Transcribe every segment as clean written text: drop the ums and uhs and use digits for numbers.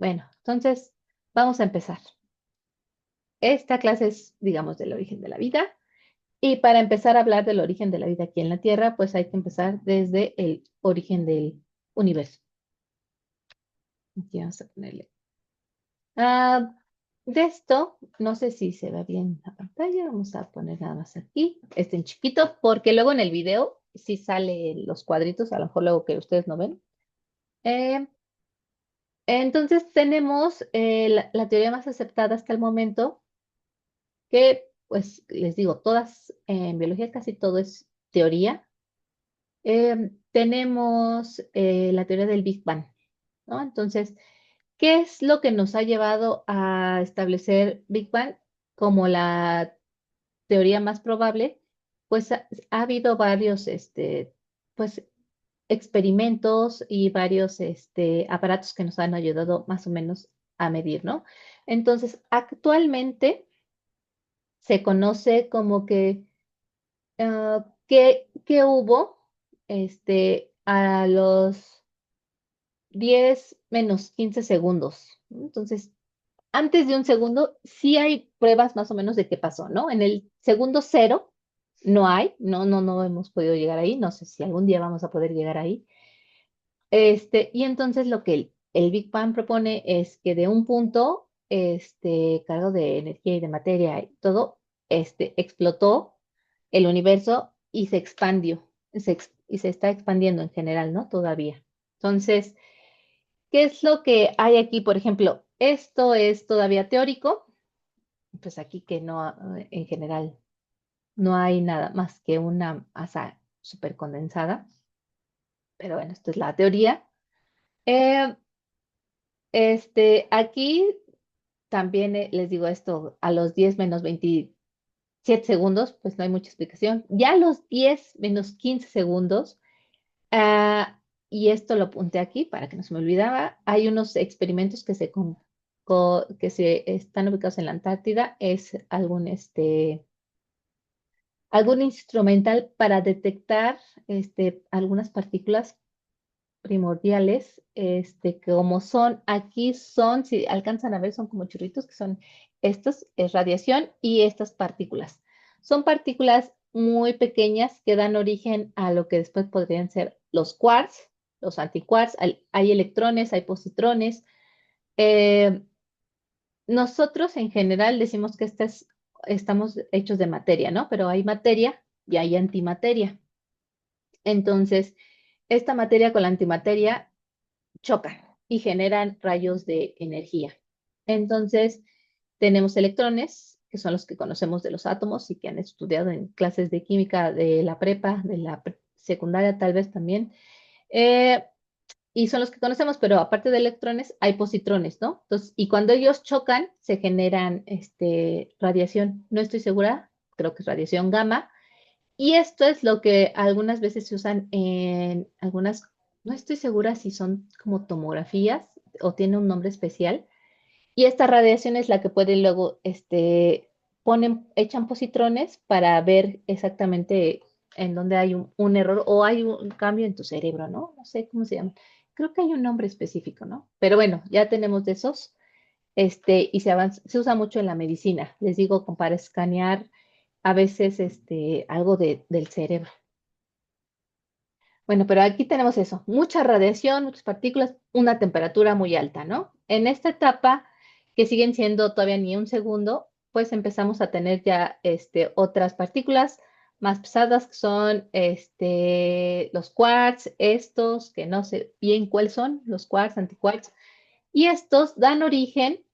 Bueno, entonces vamos a empezar. Esta clase es, digamos, del origen de la vida. Y para empezar a hablar del origen de la vida aquí en la Tierra, pues hay que empezar desde el origen del universo. Aquí vamos a ponerle. Ah, de esto, no sé si se ve bien la pantalla. Vamos a poner nada más aquí, este en chiquito, porque luego en el video sí sale los cuadritos, a lo mejor luego que ustedes no ven. Eh, entonces tenemos la teoría más aceptada hasta el momento, que pues les digo, todas en biología casi todo es teoría. Tenemos la teoría del Big Bang, ¿no? Entonces, ¿qué es lo que nos ha llevado a establecer Big Bang como la teoría más probable? Pues ha habido varios, pues, experimentos y varios, aparatos que nos han ayudado más o menos a medir, ¿no? Entonces, actualmente se conoce como que, ¿qué hubo, a los 10 menos 15 segundos? ¿No? Entonces, antes de un segundo, sí hay pruebas más o menos de qué pasó, ¿no? En el segundo cero no hay, no hemos podido llegar ahí, no sé si algún día vamos a poder llegar ahí. Y entonces lo que el Big Bang propone es que de un punto, cargado de energía y de materia y todo, explotó el universo y se expandió, y se está expandiendo en general, ¿no? Todavía. Entonces, ¿qué es lo que hay aquí? Por ejemplo, esto es todavía teórico, pues aquí que no, en general, no hay nada más que una masa súper condensada, pero bueno, esto es la teoría. Eh, aquí también les digo esto, a los 10 menos 27 segundos, pues no hay mucha explicación. Ya a los 10 menos 15 segundos, y esto lo apunté aquí para que no se me olvidaba, hay unos experimentos que se están ubicados en la Antártida, es algún instrumental para detectar algunas partículas primordiales, que como son, aquí son, si alcanzan a ver, son como churritos, que son estos, es radiación y estas partículas. Son partículas muy pequeñas que dan origen a lo que después podrían ser los quarks, los antiquarks, hay electrones, hay positrones. Eh, Nosotros en general decimos que estamos hechos de materia, ¿no? Pero hay materia y hay antimateria. Entonces, esta materia con la antimateria chocan y generan rayos de energía. Entonces, tenemos electrones, que son los que conocemos de los átomos y que han estudiado en clases de química de la prepa, de la secundaria tal vez también. Eh, y son los que conocemos, pero aparte de electrones hay positrones, ¿no? Entonces, y cuando ellos chocan, se generan radiación, no estoy segura, creo que es radiación gamma, y esto es lo que algunas veces se usan en algunas, no estoy segura si son como tomografías o tiene un nombre especial. Y esta radiación es la que puede luego, echan positrones para ver exactamente en dónde hay un error o hay un cambio en tu cerebro, ¿no? No sé cómo se llama. Creo que hay un nombre específico, ¿no? Pero bueno, ya tenemos de esos, y se usa mucho en la medicina. Les digo, como para escanear a veces, algo del cerebro. Bueno, pero aquí tenemos eso, mucha radiación, muchas partículas, una temperatura muy alta, ¿no? En esta etapa, que siguen siendo todavía ni un segundo, pues empezamos a tener ya, otras partículas más pesadas, que son, los quarks, estos, que no sé bien cuáles son, los quarks, antiquarks, y estos dan origen,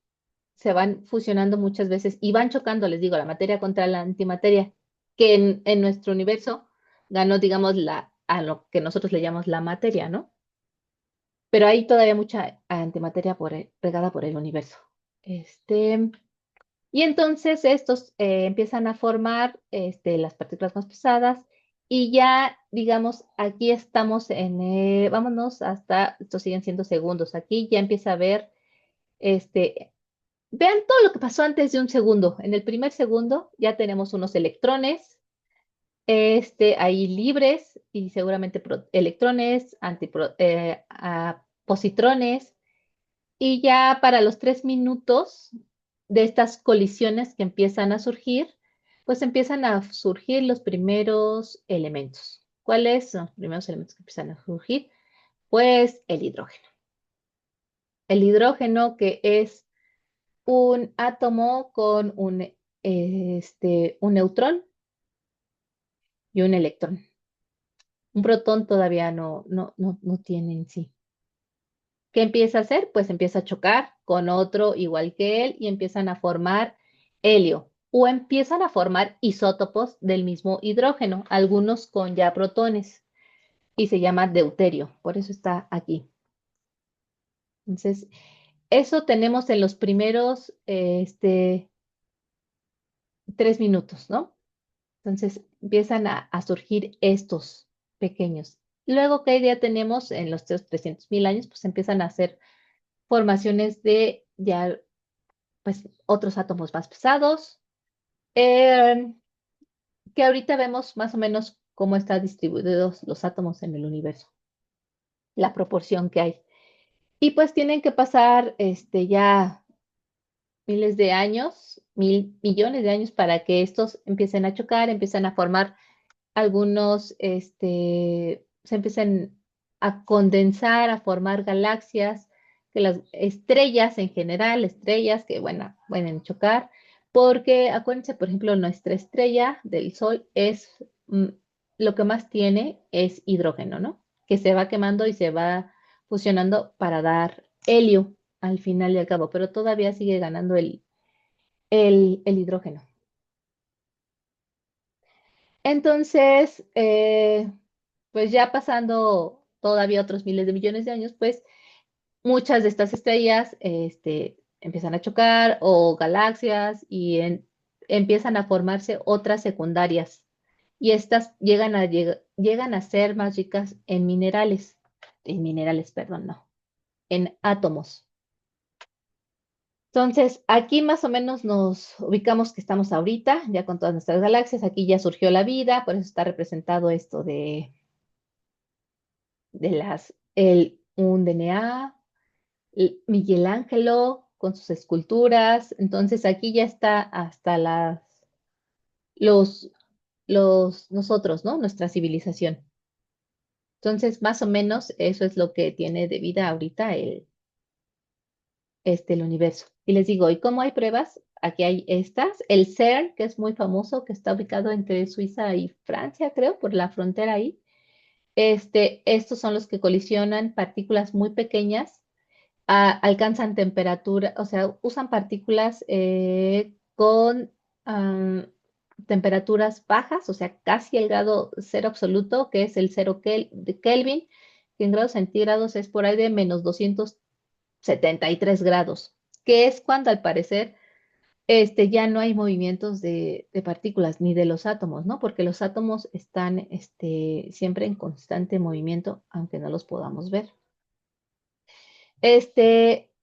se van fusionando muchas veces y van chocando, les digo, la materia contra la antimateria, que en nuestro universo ganó, digamos, a lo que nosotros le llamamos la materia, ¿no? Pero hay todavía mucha antimateria regada por el universo. Este, y entonces estos empiezan a formar, las partículas más pesadas y ya, digamos, aquí estamos vámonos hasta, estos siguen siendo segundos, aquí ya empieza a haber, este, vean todo lo que pasó antes de un segundo. En el primer segundo ya tenemos unos electrones, ahí libres y seguramente electrones, positrones. Y ya para los 3 minutos de estas colisiones que empiezan a surgir, pues empiezan a surgir los primeros elementos. ¿Cuáles son los primeros elementos que empiezan a surgir? Pues el hidrógeno. El hidrógeno que es un átomo con un neutrón y un electrón. Un protón todavía no tiene en sí. ¿Qué empieza a hacer? Pues empieza a chocar con otro igual que él y empiezan a formar helio o empiezan a formar isótopos del mismo hidrógeno, algunos con ya protones y se llama deuterio, por eso está aquí. Entonces, eso tenemos en los primeros 3 minutos, ¿no? Entonces, empiezan a surgir estos pequeños. Luego, ¿qué idea tenemos en los 300.000 años? Pues empiezan a hacer formaciones de ya pues otros átomos más pesados, eh, que ahorita vemos más o menos cómo están distribuidos los átomos en el universo, la proporción que hay. Y pues tienen que pasar ya miles de años, 1.000 millones de años para que estos empiecen a chocar, empiecen a formar algunos, se empiezan a condensar, a formar galaxias, que las estrellas en general, estrellas que, bueno, pueden chocar, porque acuérdense, por ejemplo, nuestra estrella del Sol mm, lo que más tiene es hidrógeno, ¿no? Que se va quemando y se va fusionando para dar helio al final y al cabo, pero todavía sigue ganando el hidrógeno. Entonces, pues ya pasando todavía otros miles de millones de años, pues muchas de estas estrellas empiezan a chocar o galaxias y empiezan a formarse otras secundarias. Y estas llegan a ser más ricas en minerales, perdón, no, en átomos. Entonces, aquí más o menos nos ubicamos que estamos ahorita, ya con todas nuestras galaxias, aquí ya surgió la vida, por eso está representado esto un DNA, Miguel Ángelo con sus esculturas, entonces aquí ya está hasta los, nosotros, ¿no? Nuestra civilización. Entonces, más o menos eso es lo que tiene de vida ahorita el universo. Y les digo, ¿y cómo hay pruebas? Aquí hay estas, el CERN, que es muy famoso, que está ubicado entre Suiza y Francia, creo, por la frontera ahí. Estos son los que colisionan partículas muy pequeñas, alcanzan temperatura, o sea, usan partículas con temperaturas bajas, o sea, casi el grado cero absoluto, que es el cero de Kelvin, que en grados centígrados es por ahí de menos 273 grados, que es cuando al parecer ya no hay movimientos de partículas ni de los átomos, ¿no? Porque los átomos están siempre en constante movimiento, aunque no los podamos ver.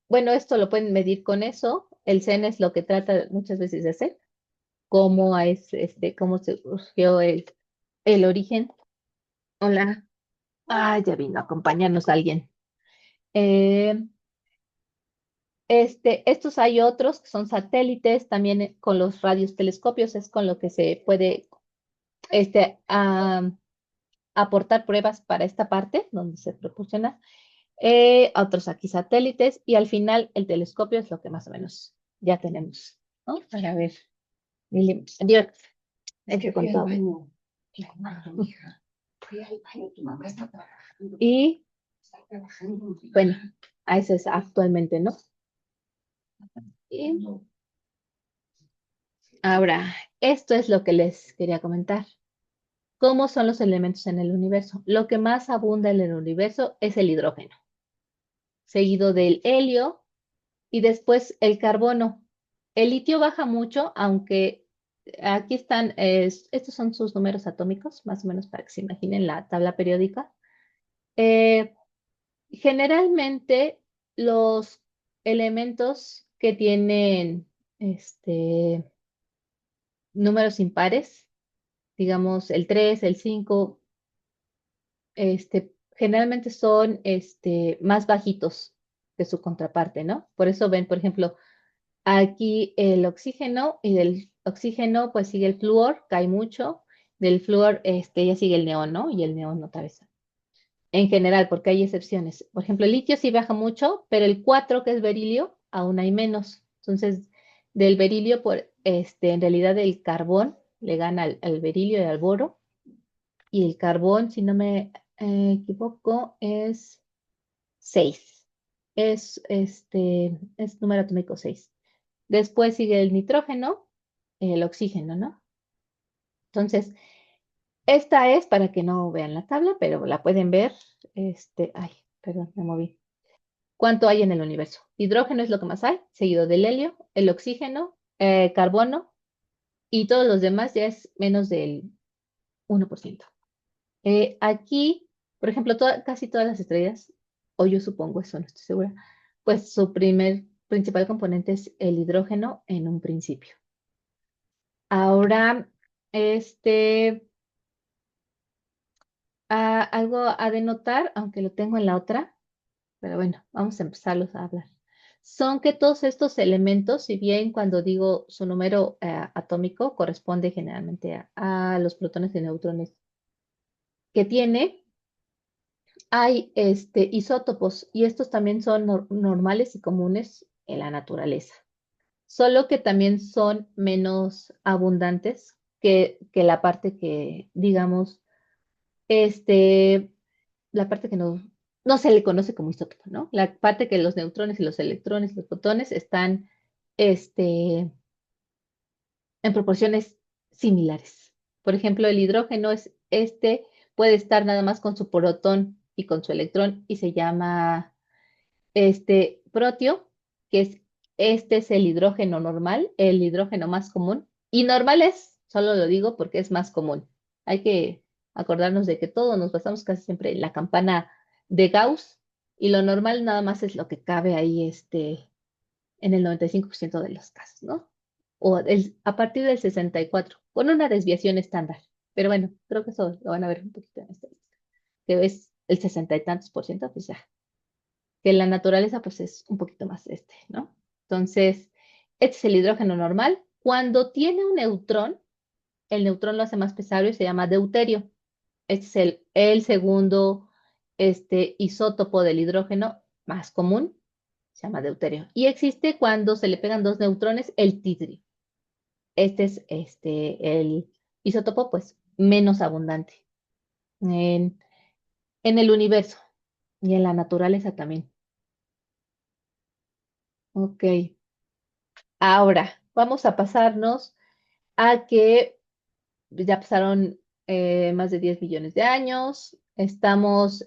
Bueno, esto lo pueden medir con eso. El CEN es lo que trata muchas veces de hacer, cómo se surgió el origen. Hola. Ah, ya vino a acompañarnos alguien. Eh, estos hay otros que son satélites, también con los radiotelescopios es con lo que se puede aportar pruebas para esta parte donde se proporciona. Otros aquí satélites y al final el telescopio es lo que más o menos ya tenemos, ¿no? Para ver. Dios, hay que contar. Y bueno, a eso es actualmente, ¿no? Y ahora, esto es lo que les quería comentar. ¿Cómo son los elementos en el universo? Lo que más abunda en el universo es el hidrógeno, seguido del helio y después el carbono. El litio baja mucho, aunque aquí están, estos son sus números atómicos, más o menos para que se imaginen la tabla periódica. Eh, Generalmente los elementos que tienen números impares, digamos el 3, el 5, generalmente son más bajitos que su contraparte, ¿no? Por eso ven, por ejemplo, aquí el oxígeno y del oxígeno pues sigue el flúor, cae mucho. Del flúor ya sigue el neón, ¿no? Y el neón otra vez. En general, porque hay excepciones. Por ejemplo, el litio sí baja mucho, pero el 4 que es berilio, aún hay menos. Entonces, del berilio, en realidad el carbón le gana al berilio y al boro. Y el carbón, si no me equivoco, es 6. Es número atómico 6. Después sigue el nitrógeno, el oxígeno, ¿no? Entonces, esta es para que no vean la tabla, pero la pueden ver. Ay, perdón, me moví. ¿Cuánto hay en el universo? Hidrógeno es lo que más hay, seguido del helio, el oxígeno, carbono y todos los demás ya es menos del 1%. Aquí, por ejemplo, casi todas las estrellas, o yo supongo eso, no estoy segura, pues su principal componente es el hidrógeno en un principio. Ahora, este, algo a denotar, aunque lo tengo en la otra, pero bueno, vamos a empezarlos a hablar. Son que todos estos elementos, si bien cuando digo su número atómico corresponde generalmente a los protones y neutrones que tiene, hay isótopos y estos también son normales y comunes en la naturaleza, solo que también son menos abundantes que la parte que, digamos, este, la parte que no se le conoce como isótopo, ¿no? La parte que los neutrones y los electrones y los protones están este, en proporciones similares. Por ejemplo, el hidrógeno puede estar nada más con su protón y con su electrón y se llama protio, que es el hidrógeno normal, el hidrógeno más común. Y normal solo lo digo porque es más común. Hay que acordarnos de que todos nos basamos casi siempre en la campana de Gauss y lo normal nada más es lo que cabe ahí en el 95% de los casos, ¿no? O a partir del 64, con una desviación estándar. Pero bueno, creo que eso lo van a ver un poquito en esta lista, que es el 60 y tantos por ciento, pues ya que la naturaleza pues es un poquito más ¿no? Entonces, este es el hidrógeno normal. Cuando tiene un neutrón, el neutrón lo hace más pesado y se llama deuterio. Este es el segundo isótopo del hidrógeno más común, se llama deuterio. Y existe cuando se le pegan dos neutrones, el titrio. Este es el isótopo pues menos abundante en, en el universo y en la naturaleza también. Ok. Ahora, vamos a pasarnos a que ya pasaron más de 10 millones de años. Estamos,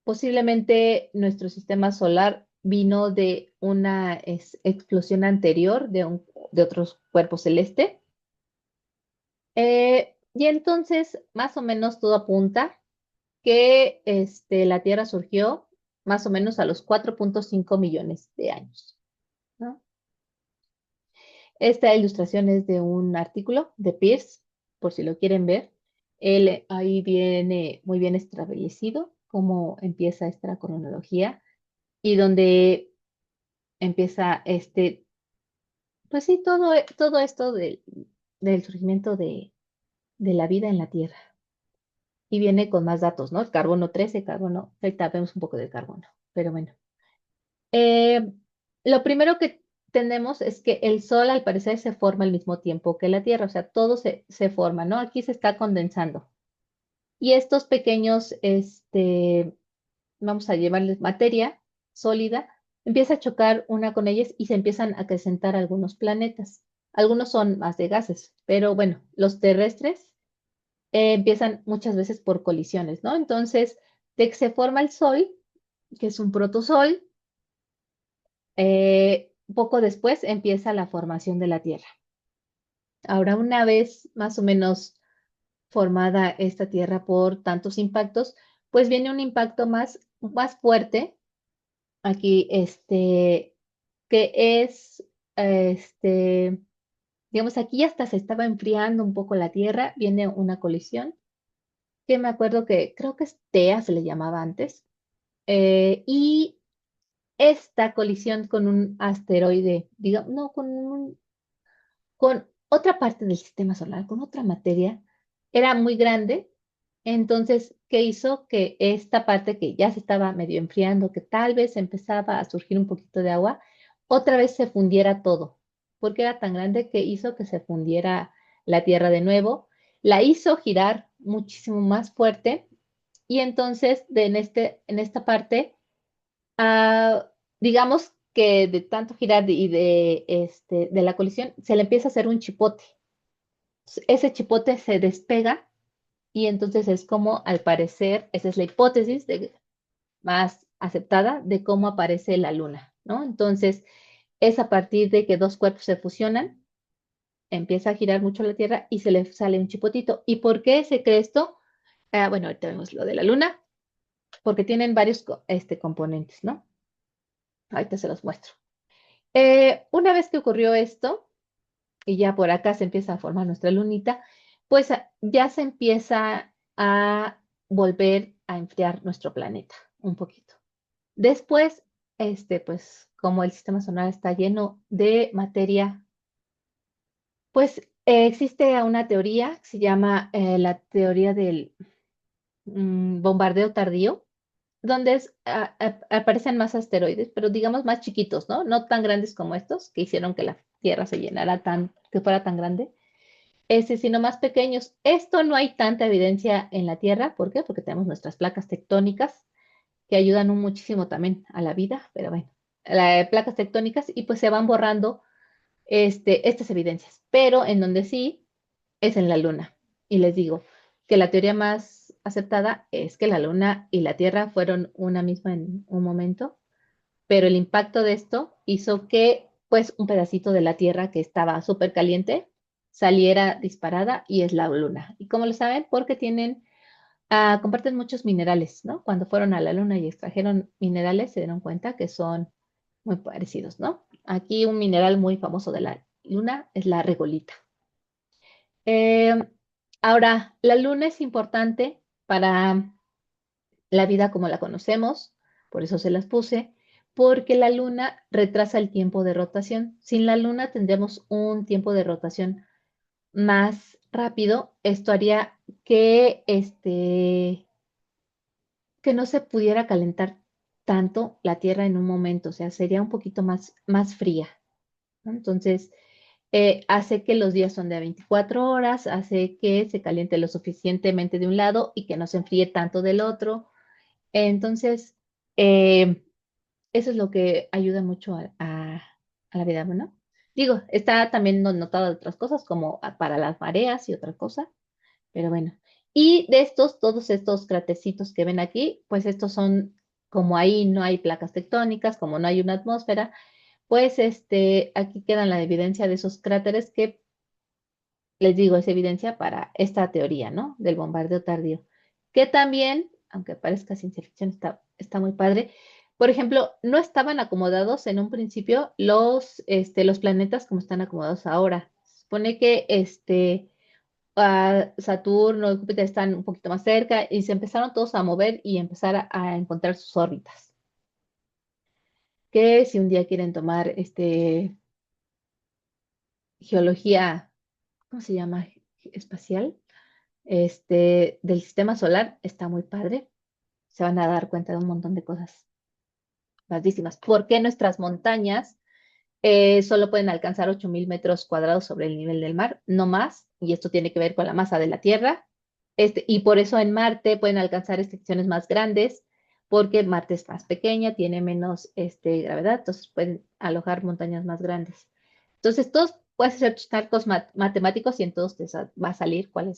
posiblemente nuestro sistema solar vino de una explosión anterior de otros cuerpos celeste. Y entonces, más o menos todo apunta que la Tierra surgió más o menos a los 4,5 millones de años, ¿no? Esta ilustración es de un artículo de Pierce, por si lo quieren ver. Él ahí viene muy bien establecido cómo empieza esta cronología y donde empieza pues sí, todo esto del surgimiento de la vida en la Tierra. Y viene con más datos, ¿no? El carbono 13, carbono, ahorita vemos un poco del carbono, pero bueno. Eh, lo primero que tenemos es que el Sol al parecer se forma al mismo tiempo que la Tierra, o sea, todo se forma, ¿no? Aquí se está condensando. Y estos pequeños, vamos a llevarles materia sólida, empieza a chocar una con ellas y se empiezan a acrecentar algunos planetas. Algunos son más de gases, pero bueno, los terrestres empiezan muchas veces por colisiones, ¿no? Entonces, de que se forma el Sol, que es un protosol, poco después empieza la formación de la Tierra. Ahora, una vez más o menos formada esta Tierra por tantos impactos, pues viene un impacto más fuerte aquí, que es, digamos, aquí hasta se estaba enfriando un poco la Tierra, viene una colisión, que me acuerdo que creo que es TEA se le llamaba antes, Y esta colisión con un asteroide, digamos, no, con otra parte del sistema solar, con otra materia, era muy grande. Entonces, ¿qué hizo? Que esta parte que ya se estaba medio enfriando, que tal vez empezaba a surgir un poquito de agua, otra vez se fundiera todo, porque era tan grande que hizo que se fundiera la Tierra de nuevo, la hizo girar muchísimo más fuerte y entonces en esta parte, digamos que de tanto girar de la colisión, se le empieza a hacer un chipote. Ese chipote se despega y entonces es como, al parecer, esa es la hipótesis más aceptada de cómo aparece la luna, ¿no? Entonces, es a partir de que dos cuerpos se fusionan, empieza a girar mucho la Tierra y se le sale un chipotito. ¿Y por qué se cree esto? Bueno, ahorita vemos lo de la luna, porque tienen varios componentes, ¿no? Ahorita se los muestro. Una vez que ocurrió esto, y ya por acá se empieza a formar nuestra lunita, pues ya se empieza a volver a enfriar nuestro planeta un poquito. Después, pues como el sistema solar está lleno de materia, pues existe una teoría que se llama la teoría del bombardeo tardío, donde aparecen más asteroides, pero digamos más chiquitos, ¿no? No tan grandes como estos, que hicieron que la Tierra se llenara que fuera tan grande, sino más pequeños. Esto no hay tanta evidencia en la Tierra, ¿por qué? Porque tenemos nuestras placas tectónicas que ayudan muchísimo también a la vida, pero bueno, placas tectónicas y pues se van borrando estas evidencias, pero en donde sí es en la Luna. Y les digo que la teoría más aceptada es que la Luna y la Tierra fueron una misma en un momento, pero el impacto de esto hizo que pues un pedacito de la Tierra que estaba súper caliente saliera disparada y es la Luna. ¿Y cómo lo saben? Porque comparten muchos minerales, ¿no? Cuando fueron a la Luna y extrajeron minerales, se dieron cuenta que son muy parecidos, ¿no? Aquí un mineral muy famoso de la Luna es la regolita. Eh, Ahora, la Luna es importante para la vida como la conocemos, por eso se las puse, porque la Luna retrasa el tiempo de rotación. Sin la Luna tendríamos un tiempo de rotación más rápido. Esto haría que que no se pudiera calentar tanto la Tierra en un momento, o sea, sería un poquito más fría, ¿no? Entonces, hace que los días son de 24 horas, hace que se caliente lo suficientemente de un lado y que no se enfríe tanto del otro. Entonces, eh, eso es lo que ayuda mucho a la vida, ¿no? Digo, está también notado de otras cosas como para las mareas y otra cosa. Pero bueno, y de todos estos cratecitos que ven aquí, pues estos son, como ahí no hay placas tectónicas, como no hay una atmósfera, pues aquí quedan la evidencia de esos cráteres que les digo, es evidencia para esta teoría, ¿no? Del bombardeo tardío. Que también, aunque parezca ciencia ficción, está muy padre. Por ejemplo, no estaban acomodados en un principio los planetas como están acomodados ahora. Se supone que Saturno y Júpiter están un poquito más cerca y se empezaron todos a mover y empezar a encontrar sus órbitas. Que si un día quieren tomar geología, ¿cómo se llama? Espacial, del sistema solar, está muy padre. Se van a dar cuenta de un montón de cosas padrísimas. ¿Por qué nuestras montañas solo pueden alcanzar 8.000 metros cuadrados sobre el nivel del mar? No más, y esto tiene que ver con la masa de la Tierra. Y por eso en Marte pueden alcanzar extensiones más grandes, porque Marte es más pequeña, tiene menos gravedad, entonces pueden alojar montañas más grandes. Entonces, todos puedes hacer tus cálculos matemáticos y en todos va a salir cuánto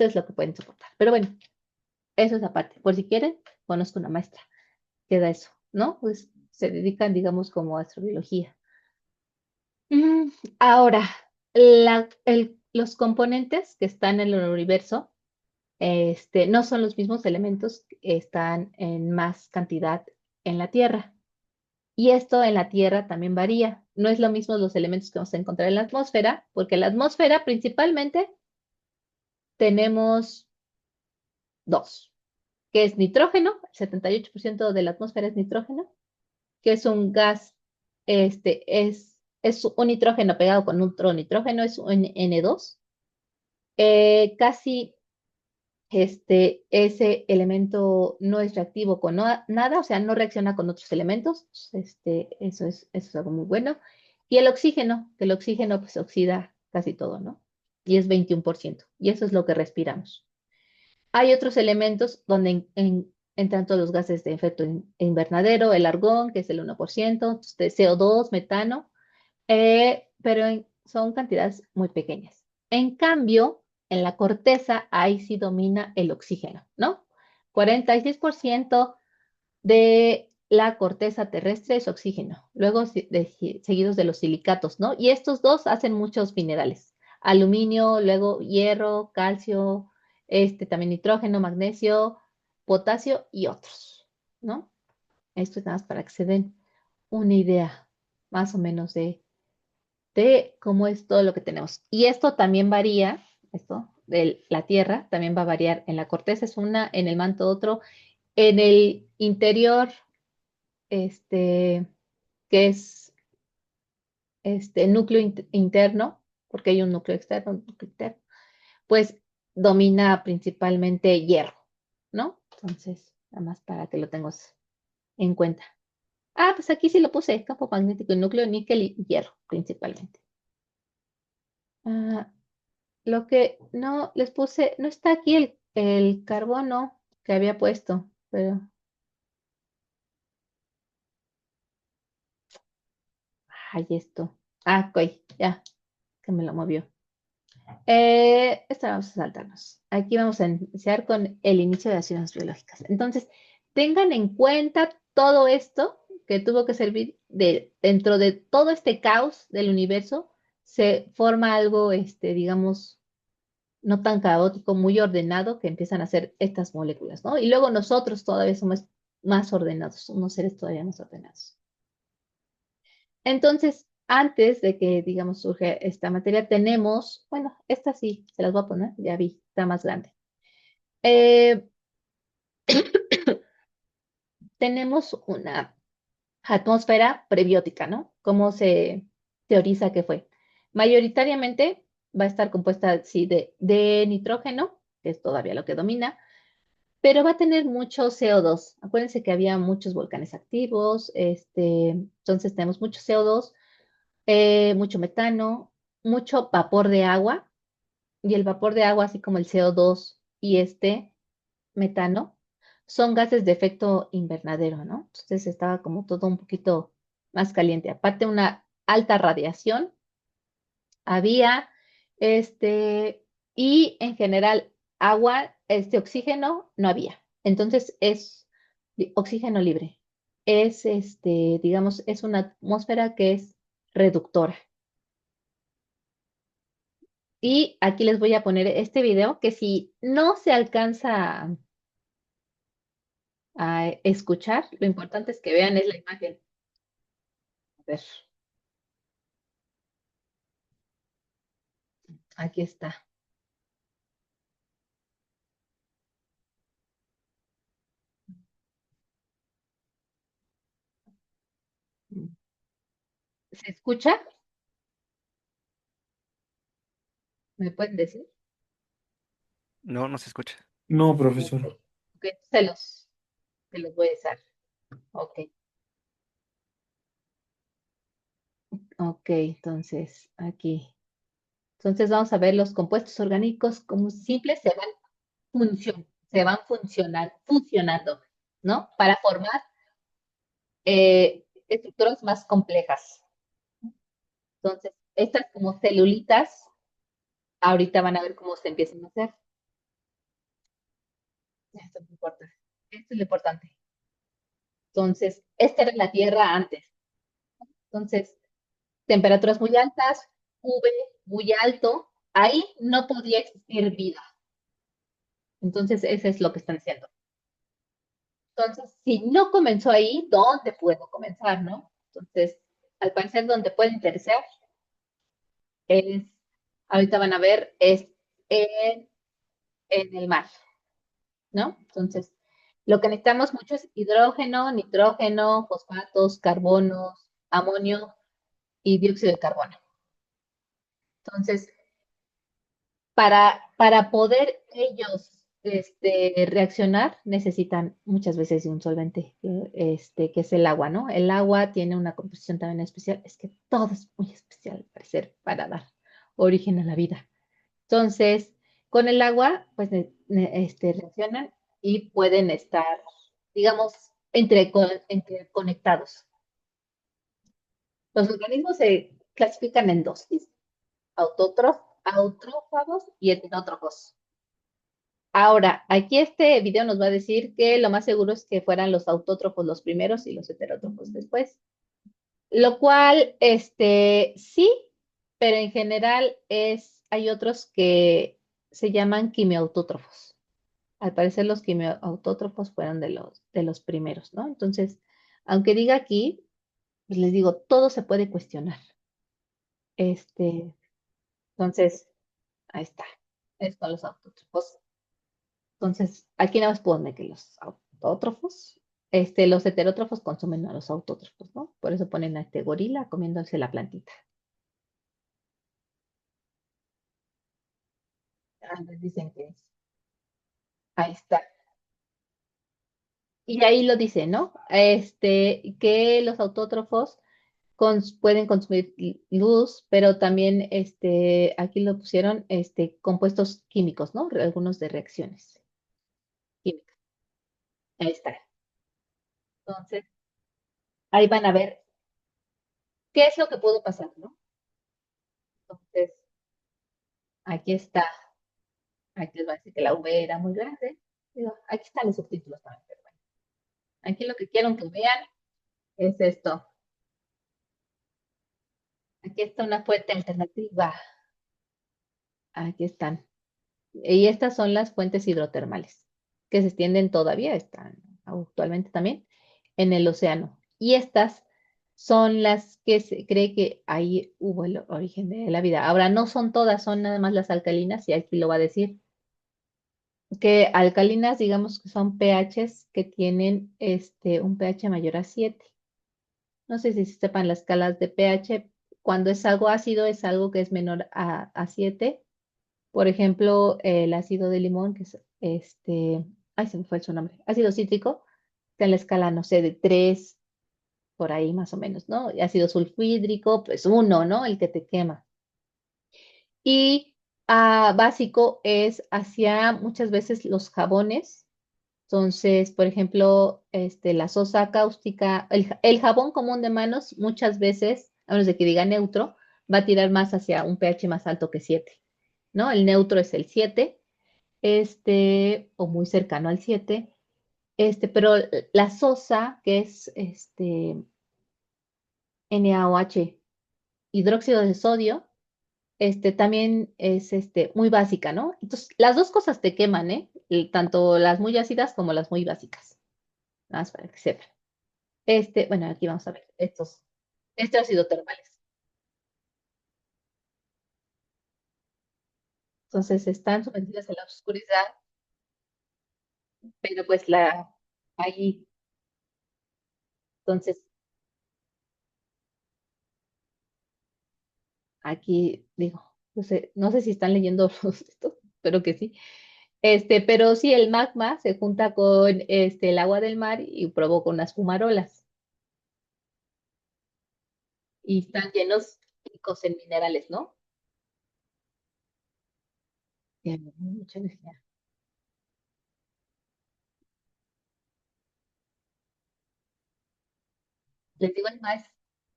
es lo que pueden soportar. Pero bueno, eso es aparte. Por si quieren, conozco una maestra que da eso, ¿no? Pues se dedican, digamos, como a astrobiología. Mm, Ahora, los componentes que están en el universo no son los mismos elementos que están en más cantidad en la Tierra. Y esto en la Tierra también varía. No es lo mismo los elementos que vamos a encontrar en la atmósfera, porque en la atmósfera principalmente tenemos dos. que es nitrógeno, el 78% de la atmósfera es nitrógeno, que es un gas, es un nitrógeno pegado con otro nitrógeno, es un N2. Casi ese elemento no es reactivo con nada, o sea, no reacciona con otros elementos. Eso es algo muy bueno. Y el oxígeno, que el oxígeno pues oxida casi todo, ¿no? Y es 21%. Y eso es lo que respiramos. Hay otros elementos donde entran todos los gases de efecto invernadero, el argón, que es el 1%, CO2, metano, pero son cantidades muy pequeñas. En cambio, en la corteza, ahí sí domina el oxígeno, ¿no? 46% de la corteza terrestre es oxígeno, luego seguidos de los silicatos, ¿no? Y estos dos hacen muchos minerales, aluminio, luego hierro, calcio, también nitrógeno, magnesio, potasio y otros, ¿no? Esto es nada más para que se den una idea más o menos de cómo es todo lo que tenemos. Y esto también varía, esto de la Tierra también va a variar. En la corteza es una, en el manto otro, en el interior, este, que es núcleo interno, porque hay un núcleo externo, un núcleo interno, pues domina principalmente hierro, ¿no? Entonces, nada más para que lo tengas en cuenta. Ah, pues aquí sí lo puse, campo magnético y núcleo, níquel y hierro, principalmente. Ah, lo que no les puse, no está aquí el carbono que había puesto, pero ay, esto. Ah, ok, ya, que me lo movió. Esto vamos a saltarnos. Aquí vamos a iniciar con el inicio de las ciencias biológicas. Entonces, tengan en cuenta todo esto que tuvo que servir dentro de todo este caos del universo, se forma algo, digamos, no tan caótico, muy ordenado, que empiezan a hacer estas moléculas, ¿no? Y luego nosotros todavía somos más ordenados, unos seres todavía más ordenados. Entonces, antes de que, digamos, surge esta materia, tenemos, bueno, esta sí, se las voy a poner, ya vi, está más grande. Eh, tenemos una atmósfera prebiótica, ¿no? ¿Cómo se teoriza que fue? Mayoritariamente va a estar compuesta, sí, de nitrógeno, que es todavía lo que domina, pero va a tener mucho CO2. Acuérdense que había muchos volcanes activos, entonces tenemos mucho CO2, mucho metano, mucho vapor de agua, y el vapor de agua, así como el CO2 y este metano, son gases de efecto invernadero, ¿no? Entonces estaba como todo un poquito más caliente. Aparte, una alta radiación había, y en general agua, oxígeno no había. Entonces es oxígeno libre. Es, digamos, es una atmósfera que es reductora. Y aquí les voy a poner este video que si no se alcanza a escuchar, lo importante es que vean es la imagen. A ver, aquí está. ¿Se escucha? ¿Me pueden decir? No, no se escucha. No, Ok, profesor. ok, se los voy a usar. Ok, ok, entonces aquí. Entonces vamos a ver los compuestos orgánicos como simples se van funcionando, ¿no? Para formar estructuras más complejas. Entonces, estas como celulitas, ahorita van a ver cómo se empiezan a hacer. Esto no importa. Esto es lo importante. Entonces, esta era la Tierra antes. Entonces, temperaturas muy altas, V muy alto, ahí no podría existir vida. Entonces, eso es lo que están diciendo. Entonces, si no comenzó ahí, ¿dónde puedo comenzar, no? Entonces, al parecer, donde puede interesar es, ahorita van a ver, es en, en el mar, ¿no? Entonces, Lo que necesitamos mucho es hidrógeno, nitrógeno, fosfatos, carbonos, amonio y dióxido de carbono. Entonces, para poder ellos reaccionar, necesitan muchas veces de un solvente, que es el agua, ¿no? El agua tiene una composición también especial, es que todo es muy especial, al parecer, para dar origen a la vida. Entonces, con el agua, pues reaccionan y pueden estar, digamos, interconectados. Los organismos se clasifican en dos: autrófagos y heterótrofos. Ahora, aquí este video nos va a decir que lo más seguro es que fueran los autótrofos los primeros y los heterótrofos después. Lo cual, sí, pero en general hay otros que se llaman quimiautótrofos. Al parecer los quimiautótrofos fueron de los primeros, ¿no? Entonces, aunque diga aquí, pues les digo, todo se puede cuestionar. Este, entonces, ahí está. Es con los autótrofos. Entonces, aquí nada más pone que los autótrofos, los heterótrofos consumen a los autótrofos, ¿no? Por eso ponen a este gorila comiéndose la plantita. Les dicen que es. Ahí está. Y ahí lo dice, ¿no? Que los autótrofos pueden consumir luz, pero también, aquí lo pusieron, compuestos químicos, ¿no? Algunos de reacciones químicas. Ahí está. Entonces, ahí van a ver qué es lo que pudo pasar, ¿no? Entonces, aquí está. Aquí les va a decir que la V era muy grande. Digo, aquí están los subtítulos también, pero bueno. Aquí lo que quiero que vean es esto. Aquí está una fuente alternativa. Aquí están. Y estas son las fuentes hidrotermales, que se extienden todavía, están actualmente también, en el océano. Y estas son las que se cree que ahí hubo el origen de la vida. Ahora, no son todas, son nada más las alcalinas, y aquí lo va a decir, que alcalinas, digamos que son pHs que tienen un pH mayor a 7. No sé si sepan las escalas de pH. Cuando es algo ácido, es algo que es menor a 7. Por ejemplo, el ácido de limón, que es ay, se me fue su nombre, ácido cítrico, está en la escala, no sé, de 3 por ahí más o menos, ¿no? Y ácido sulfídrico, pues 1, ¿no? El que te quema. Y básico es hacia muchas veces los jabones. Entonces, por ejemplo, la sosa cáustica, el jabón común de manos, muchas veces, a menos de que diga neutro, va a tirar más hacia un pH más alto que 7, ¿no? El neutro es el 7, o muy cercano al 7, pero la sosa, que es NaOH, hidróxido de sodio, también es muy básica, ¿no? Entonces, las dos cosas te queman, ¿eh? Tanto las muy ácidas como las muy básicas, nada más para que sepan. Bueno, aquí vamos a ver estos ácidos termales. Entonces, están sometidas a la oscuridad, pero pues ahí, entonces, aquí digo, no sé si están leyendo esto, espero que sí. Pero sí, el magma se junta con el agua del mar y provoca unas fumarolas y están llenos ricos en minerales, ¿no? Tienen mucha energía. Les digo, hay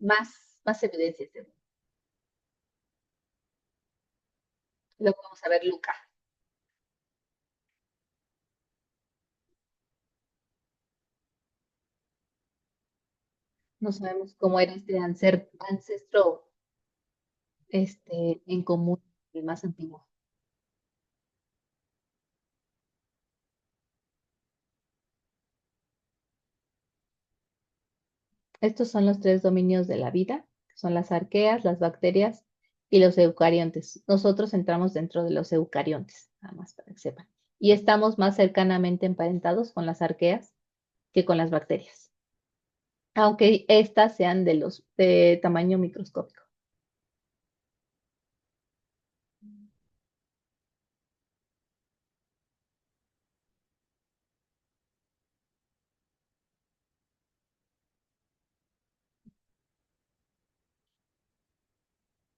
más evidencias. Luego vamos a ver Luca. No sabemos cómo era este ancestro en común, el más antiguo. Estos son los tres dominios de la vida, que son las arqueas, las bacterias y los eucariontes. Nosotros entramos dentro de los eucariontes, nada más para que sepan. y estamos más cercanamente emparentados con las arqueas que con las bacterias, aunque estas sean de los de tamaño microscópico.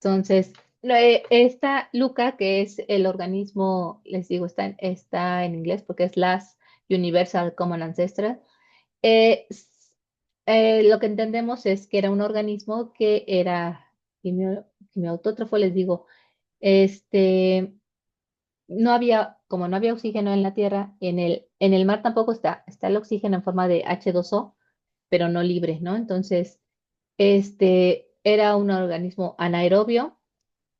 Entonces, esta LUCA, que es el organismo, les digo, está en inglés porque es Last Universal Common Ancestor. Lo que entendemos es que era un organismo que era quimiautótrofo, les digo, este, no había, como no había oxígeno en la Tierra, en el mar tampoco está el oxígeno en forma de H2O, pero no libre, ¿no? Entonces, era un organismo anaerobio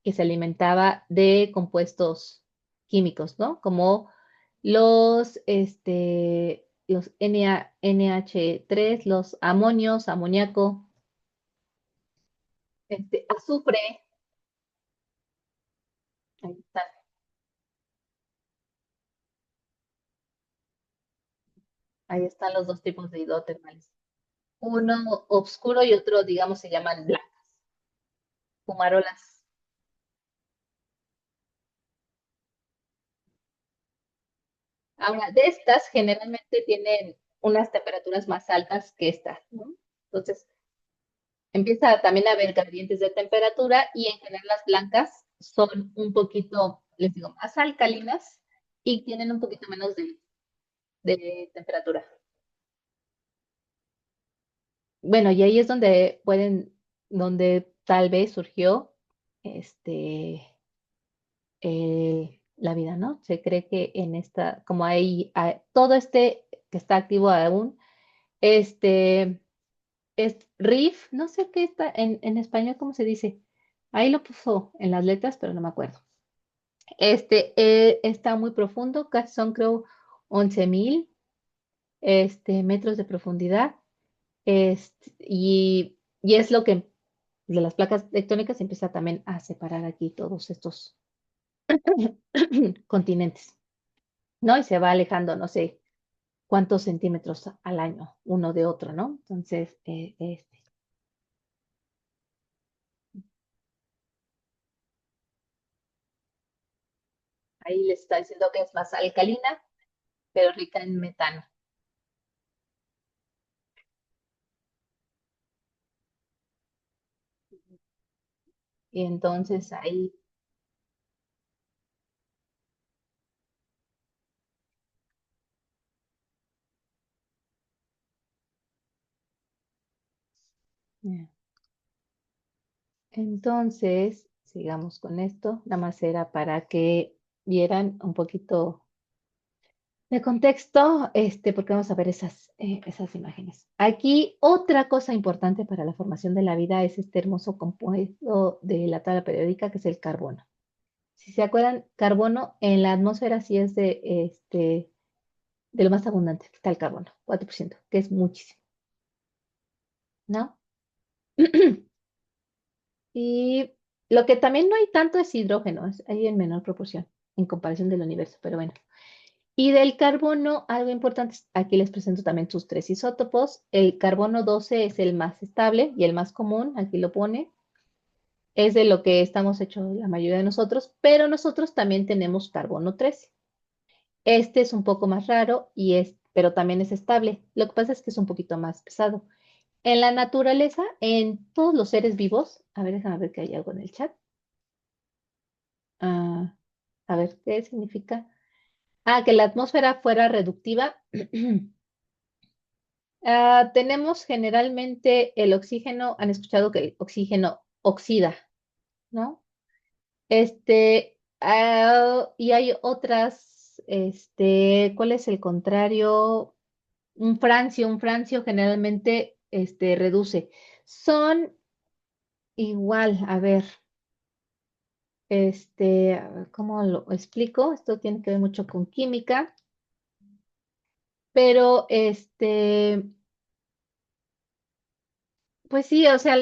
que se alimentaba de compuestos químicos, ¿no? Como los NH3, los amonios, amoníaco, azufre, ahí están, ahí están los dos tipos de hidrotermales. Uno oscuro y otro, digamos, se llaman blancas, fumarolas. Ahora, de estas generalmente tienen unas temperaturas más altas que estas, ¿no? Entonces, empieza también a haber gradientes de temperatura y en general las blancas son un poquito, les digo, más alcalinas y tienen un poquito menos de temperatura. Bueno, y ahí es donde donde tal vez surgió este, la vida, ¿no? Se cree que en esta, como todo que está activo aún, este, es Riff, no sé qué está en español, ¿cómo se dice? Ahí lo puso en las letras, pero no me acuerdo. Está muy profundo, casi son creo 11.000 metros de profundidad. Y es lo que de las placas tectónicas empieza también a separar aquí todos estos continentes, ¿no? Y se va alejando, no sé cuántos centímetros al año uno de otro, ¿no? Entonces, ahí les está diciendo que es más alcalina, pero rica en metano. Y entonces ahí, eh, entonces, sigamos con esto. Nada más era para que vieran un poquito de contexto, porque vamos a ver esas imágenes. Aquí, otra cosa importante para la formación de la vida es este hermoso compuesto de la tabla periódica, que es el carbono. Si se acuerdan, carbono en la atmósfera sí es de lo más abundante, está el carbono, 4%, que es muchísimo, ¿no? Y lo que también no hay tanto es hidrógeno, hay en menor proporción en comparación del universo, pero bueno. Y del carbono, algo importante, aquí les presento también sus tres isótopos. El carbono 12 es el más estable y el más común, aquí lo pone. Es de lo que estamos hechos la mayoría de nosotros, pero nosotros también tenemos carbono 13. Este es un poco más raro pero también es estable. Lo que pasa es que es un poquito más pesado. En la naturaleza, en todos los seres vivos, a ver, déjame ver que hay algo en el chat. Ah, a ver, ¿qué significa? Que la atmósfera fuera reductiva. Tenemos generalmente el oxígeno, han escuchado que el oxígeno oxida, ¿no? Y hay otras, ¿cuál es el contrario? Un francio generalmente, reduce. Son igual, a ver, ¿cómo lo explico? Esto tiene que ver mucho con química, pero, pues sí, o sea,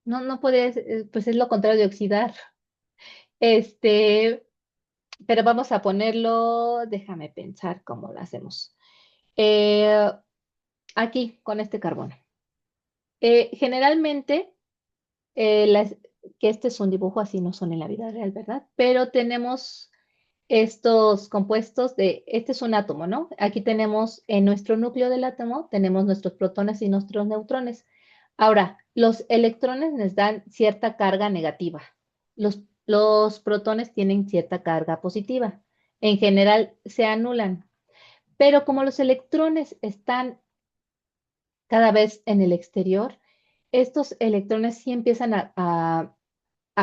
no podría, pues es lo contrario de oxidar. Este, pero vamos a ponerlo, déjame pensar cómo lo hacemos. Eh, Aquí, con este carbono. Generalmente, que este es un dibujo, así no son en la vida real, ¿verdad? Pero tenemos estos compuestos este es un átomo, ¿no? Aquí tenemos en nuestro núcleo del átomo, tenemos nuestros protones y nuestros neutrones. Ahora, los electrones nos dan cierta carga negativa. Los protones tienen cierta carga positiva. En general se anulan, pero como los electrones están cada vez en el exterior, estos electrones sí empiezan a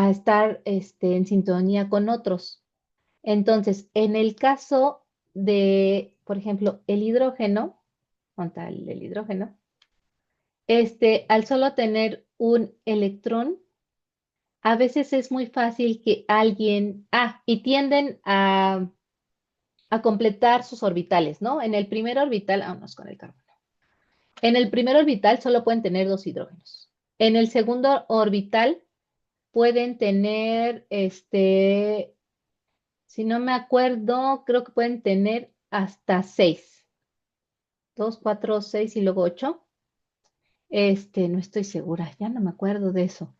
estar en sintonía con otros. Entonces, en el caso de, por ejemplo, el hidrógeno, con tal el hidrógeno, al solo tener un electrón, a veces es muy fácil que alguien, y tienden a completar sus orbitales, ¿no? En el primer orbital, vámonos con el carbono. En el primer orbital solo pueden tener dos hidrógenos. En el segundo orbital pueden tener, si no me acuerdo, creo que pueden tener hasta seis. Dos, cuatro, seis y luego ocho. No estoy segura, ya no me acuerdo de eso.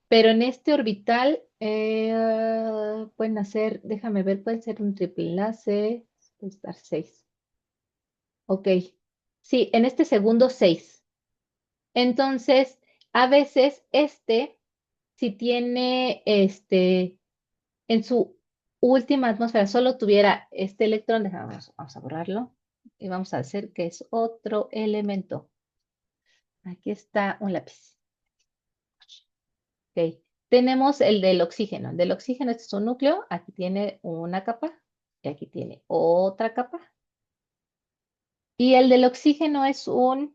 Pero en este orbital pueden hacer, déjame ver, pueden ser un triple enlace, puede estar seis. Ok. Sí, en este segundo seis. Entonces, a veces si tiene en su última atmósfera, solo tuviera este electrón, vamos a borrarlo y vamos a hacer que es otro elemento. Aquí está un lápiz. Ok. Tenemos el del oxígeno. El del oxígeno, este es un núcleo. Aquí tiene una capa y aquí tiene otra capa. Y el del oxígeno es a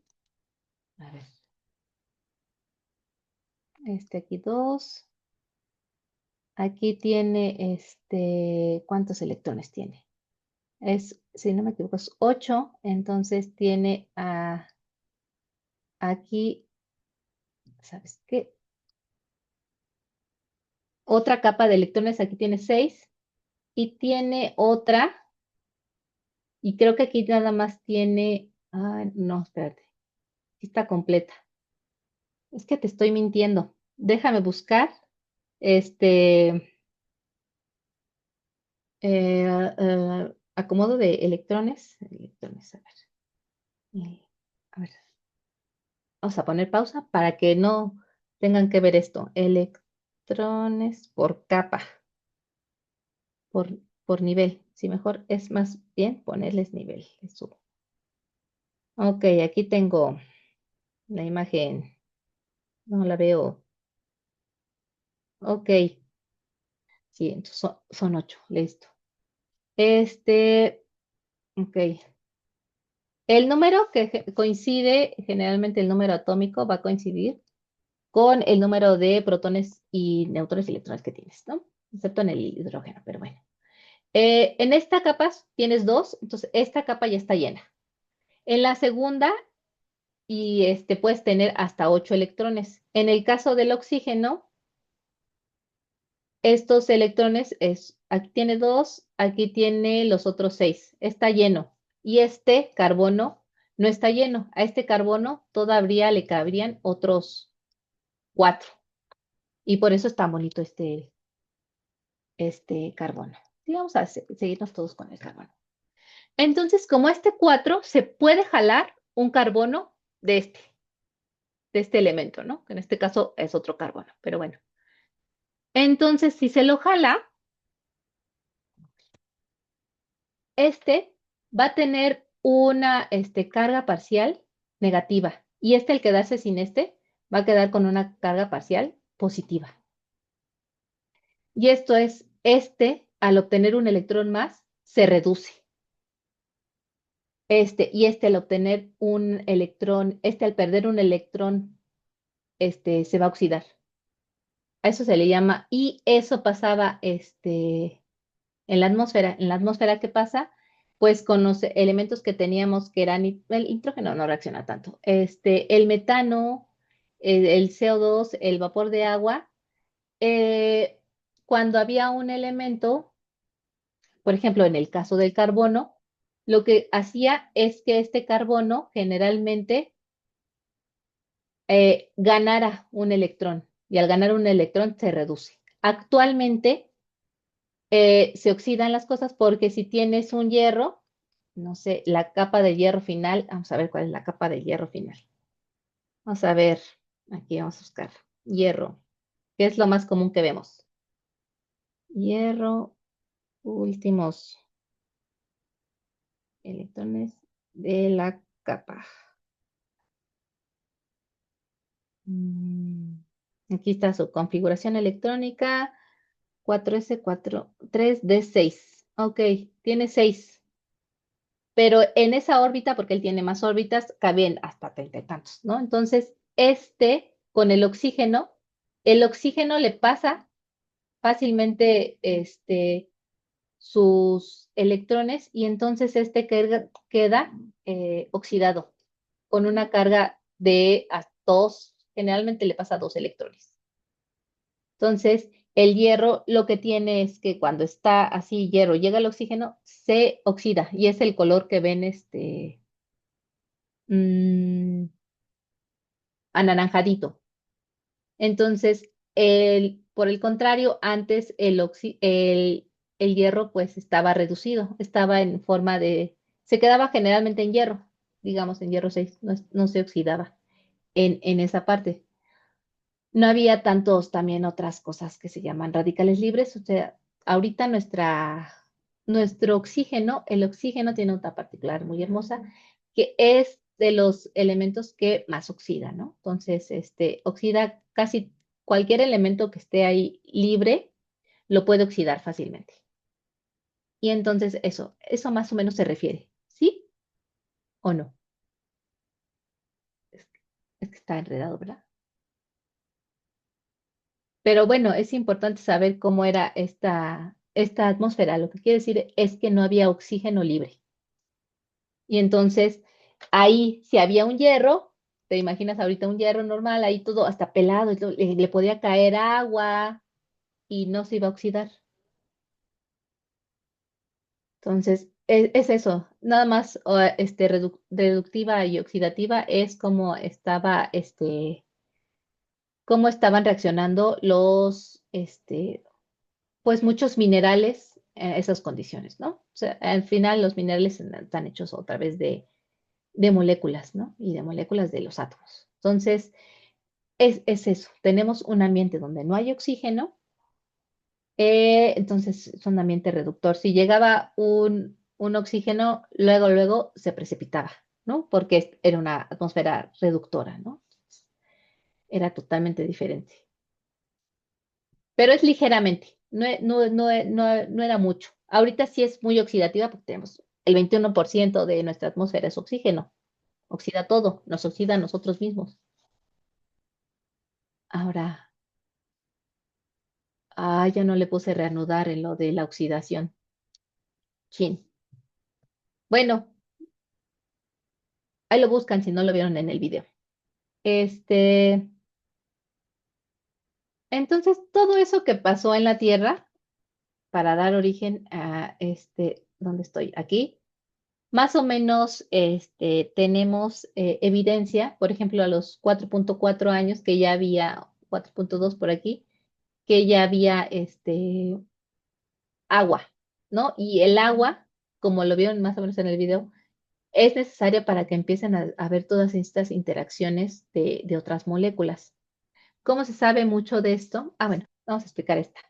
ver, aquí dos. Aquí tiene, ¿cuántos electrones tiene? Si no me equivoco, es 8. Entonces tiene aquí, ¿sabes qué? Otra capa de electrones. Aquí tiene 6. Y tiene otra. Y creo que aquí nada más tiene, no, espérate. Aquí está completa. Es que te estoy mintiendo. Déjame buscar. Este acomodo de electrones. Electrones, a ver, vamos a poner pausa para que no tengan que ver esto. Electrones por capa, por, por nivel. Si mejor es más bien ponerles nivel. Les subo. Ok, aquí tengo la imagen. No la veo. Ok, sí, entonces son 8. Listo. Ok. El número que coincide, generalmente el número atómico va a coincidir con el número de protones y neutrones y electrones que tienes, ¿no? Excepto en el hidrógeno, pero bueno. En esta capa tienes dos, entonces esta capa ya está llena. En la segunda, y puedes tener hasta 8 electrones. En el caso del oxígeno, estos electrones aquí tiene dos, aquí tiene los otros 6. Está lleno. Y este carbono no está lleno. A este carbono todavía le cabrían otros 4. Y por eso es tan bonito este carbono. Y vamos a seguirnos todos con el carbono. Entonces, como este 4 se puede jalar un carbono de este elemento, ¿no? Que en este caso es otro carbono, pero bueno. Entonces, si se lo jala, este va a tener una carga parcial negativa y el quedarse sin va a quedar con una carga parcial positiva. Y esto es, al obtener un electrón más, se reduce. Y al obtener un electrón, al perder un electrón, se va a oxidar. A eso se le llama, y eso pasaba, en la atmósfera. En la atmósfera, ¿qué pasa? Pues con los elementos que teníamos, que eran, el nitrógeno no reacciona tanto, el metano, el CO2, el vapor de agua, cuando había un elemento, Por ejemplo, en el caso del carbono, lo que hacía es que este carbono generalmente ganara un electrón y al ganar un electrón se reduce. Actualmente se oxidan las cosas porque si tienes un hierro, no sé, la capa de hierro final, vamos a ver cuál es la capa de hierro final. Vamos a ver, aquí vamos a buscar hierro, que es lo más común que vemos. Hierro, últimos electrones de la capa. Mm, Aquí está su configuración electrónica, 3D6. Ok, tiene 6, pero en esa órbita, porque él tiene más órbitas, caben hasta treinta y tantos, ¿no? Entonces, con el oxígeno le pasa fácilmente sus electrones y entonces queda oxidado con una carga de a dos, generalmente le pasa a dos electrones. Entonces, el hierro lo que tiene es que cuando está así hierro, llega el oxígeno, se oxida y es el color que ven mm, anaranjadito. Entonces, por el contrario, antes el hierro pues estaba reducido, estaba en forma se quedaba generalmente en hierro, digamos en hierro 6, no se oxidaba en esa parte. No había tantos también otras cosas que se llaman radicales libres, o sea, ahorita nuestro oxígeno, el oxígeno tiene otra particular muy hermosa, que es de los elementos que más oxida, ¿no? Entonces, oxida casi cualquier elemento que esté ahí libre, lo puede oxidar fácilmente. Y entonces eso más o menos se refiere, ¿sí o no? Es, es que está enredado, ¿verdad? Pero bueno, es importante saber cómo era esta atmósfera. Lo que quiere decir es que no había oxígeno libre. Y entonces, ahí, si había un hierro, te imaginas ahorita un hierro normal, ahí todo hasta pelado, y le podía caer agua y no se iba a oxidar. Entonces, es eso. Nada más reductiva y oxidativa es cómo estaban reaccionando pues muchos minerales en esas condiciones, ¿no? O sea, al final los minerales están hechos otra vez de moléculas, ¿no? Y de moléculas de los átomos. Entonces, es eso. Tenemos un ambiente donde no hay oxígeno, entonces es un ambiente reductor. Si llegaba un oxígeno, luego se precipitaba, ¿no? Porque era una atmósfera reductora, ¿no? Era totalmente diferente. Pero es ligeramente, no era mucho. Ahorita sí es muy oxidativa porque tenemos el 21% de nuestra atmósfera es oxígeno. Oxida todo, nos oxida a nosotros mismos. Ahora, ya no le puse reanudar en lo de la oxidación. Chin. Bueno, ahí lo buscan si no lo vieron en el video. Este, entonces, todo eso que pasó en la Tierra para dar origen a ¿dónde estoy? Aquí. Más o menos tenemos evidencia, por ejemplo, a los 4.4 años que ya había, 4.2 por aquí, que ya había agua, ¿no? Y el agua, como lo vieron más o menos en el video, es necesaria para que empiecen a ver todas estas interacciones de otras moléculas. ¿Cómo se sabe mucho de esto? Bueno, vamos a explicar esta.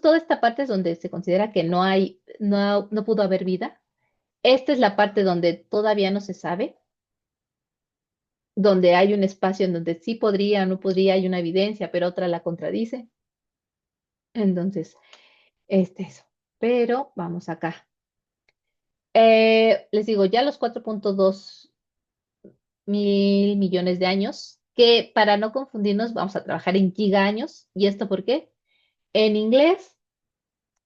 Toda esta parte es donde se considera que no pudo haber vida. Esta es la parte donde todavía no se sabe, donde hay un espacio en donde sí podría o no podría, hay una evidencia, pero otra la contradice. Entonces, eso. Pero vamos acá. Les digo, ya los 4.2 mil millones de años, que para no confundirnos vamos a trabajar en gigaños. ¿Y esto por qué? En inglés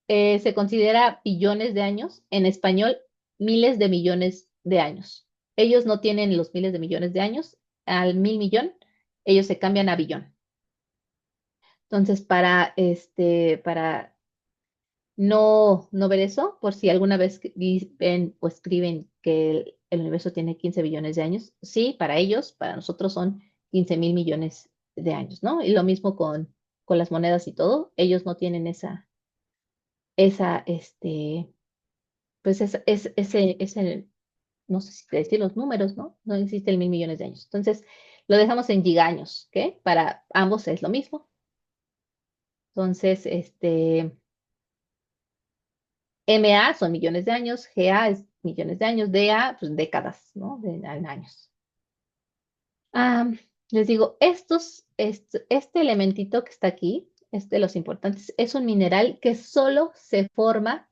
se considera billones de años, en español miles de millones de años. Ellos no tienen los miles de millones de años, al mil millón, ellos se cambian a billón. Entonces, para no ver eso, por si alguna vez ven o escriben que el universo tiene 15 billones de años. Sí, para ellos, para nosotros son 15.000 millones de años, ¿no? Y lo mismo con las monedas y todo. Ellos no tienen esa, pues ese, no sé si decir los números, ¿no? No existe el 1.000 millones de años. Entonces, lo dejamos en gigaños, ¿ok? Para ambos es lo mismo. Entonces, MA son millones de años, GA es millones de años, DA, pues décadas, ¿no? En años. Ah, les digo, este elementito que está aquí, es de los importantes, es un mineral que solo se forma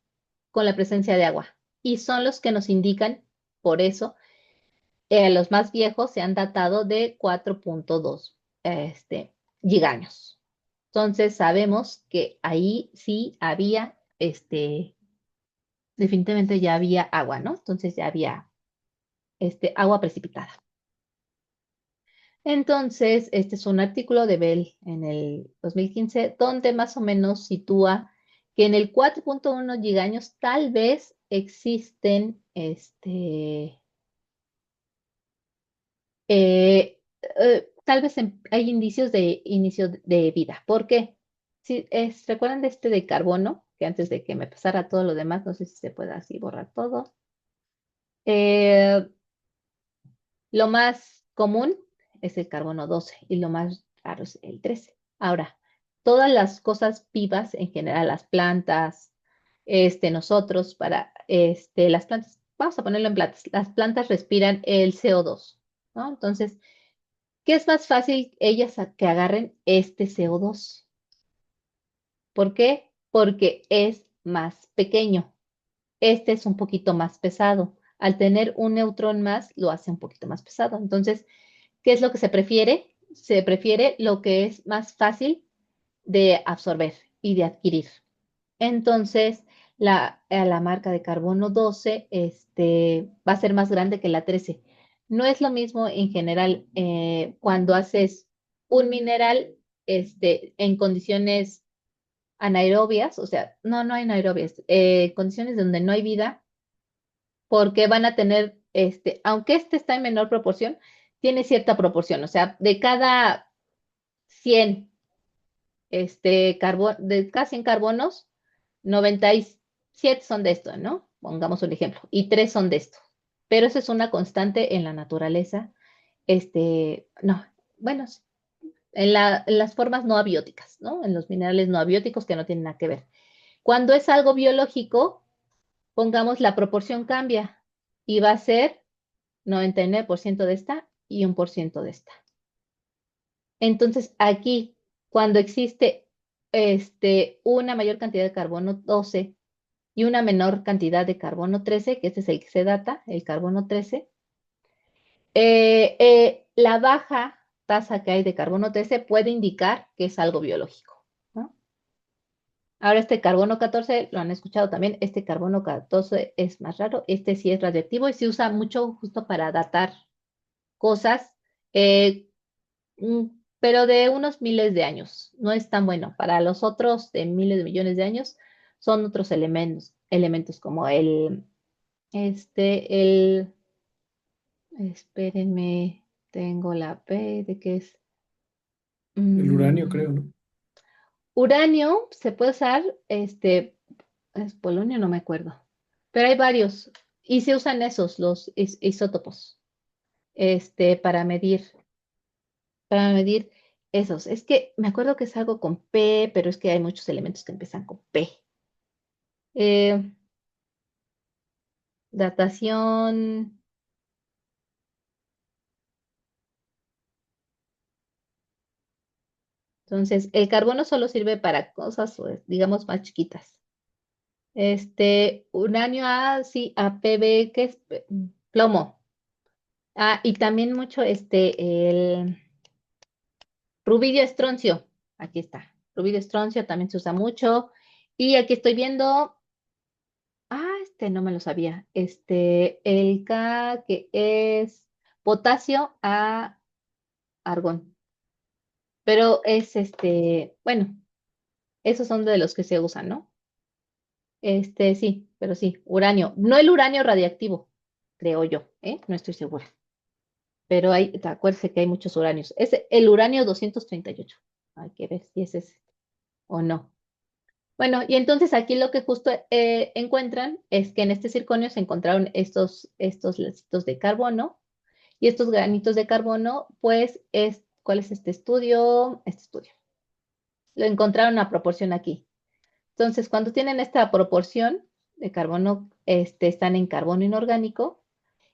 con la presencia de agua y son los que nos indican, por eso, los más viejos se han datado de 4.2 gigaños. Entonces sabemos que ahí sí había, definitivamente ya había agua, ¿no? Entonces ya había agua precipitada. Entonces, este es un artículo de Bell en el 2015, donde más o menos sitúa que en el 4.1 gigaños tal vez existen tal vez hay indicios de inicio de vida. ¿Por qué? Si recuerdan de de carbono, que antes de que me pasara todo lo demás, no sé si se puede así borrar todo. Eh, lo más común es el carbono 12 y lo más raro es el 13. Ahora, todas las cosas vivas en general, las plantas, nosotros, las plantas, vamos a ponerlo en plantas, las plantas respiran el CO2, ¿no? Entonces, ¿qué es más fácil ellas que agarren este CO2? ¿Por qué? Porque es más pequeño. Este es un poquito más pesado. Al tener un neutrón más, lo hace un poquito más pesado. Entonces, ¿qué es lo que se prefiere? Se prefiere lo que es más fácil de absorber y de adquirir. Entonces, la marca de carbono 12 va a ser más grande que la 13. No es lo mismo en general cuando haces un mineral en condiciones anaerobias, o sea, no anaerobias, condiciones donde no hay vida, porque van a tener, aunque está en menor proporción, tiene cierta proporción, o sea, de cada 100 de cada 100 carbonos, 97 son de esto, ¿no? Pongamos un ejemplo, y 3 son de esto. Pero eso es una constante en la naturaleza, no, bueno, sí, en las formas no abióticas, ¿no? En los minerales no abióticos que no tienen nada que ver. Cuando es algo biológico, pongamos la proporción cambia y va a ser 99% de esta y 1% de esta. Entonces, aquí, cuando existe una mayor cantidad de carbono 12 y una menor cantidad de carbono 13, que este es el que se data, el carbono 13, la baja tasa que hay de carbono 13 puede indicar que es algo biológico, ¿no? Ahora este carbono 14, lo han escuchado también, este carbono 14 es más raro, este sí es radiactivo y se usa mucho justo para datar cosas, eh, pero de unos miles de años. No es tan bueno. Para los otros de miles de millones de años son otros elementos como el, espérenme, tengo la P de que es El uranio, mm, creo, ¿no? uranio, se puede usar, es polonio, no me acuerdo, pero hay varios y se usan esos, los isótopos, para medir esos. Es que me acuerdo que es algo con P, pero es que hay muchos elementos que empiezan con P. Eh, datación. Entonces, el carbono solo sirve para cosas, pues, digamos, más chiquitas. Uranio A, sí, APB, ¿qué es? Plomo. Ah, y también mucho el rubidio estroncio. Aquí está. Rubidio estroncio también se usa mucho. Y aquí estoy viendo. No me lo sabía. El K que es potasio a argón. Pero es bueno, esos son de los que se usan, ¿no? Sí, pero sí, uranio. No el uranio radiactivo, creo yo, ¿eh? No estoy segura. Pero acuérdense que hay muchos uranios. Es el uranio 238. Hay que ver si es ese o no. Bueno, y entonces aquí lo que justo encuentran es que en este circonio se encontraron estos lacitos de carbono y estos granitos de carbono, pues, ¿cuál es este estudio? Este estudio. Lo encontraron a proporción aquí. Entonces, cuando tienen esta proporción de carbono, están en carbono inorgánico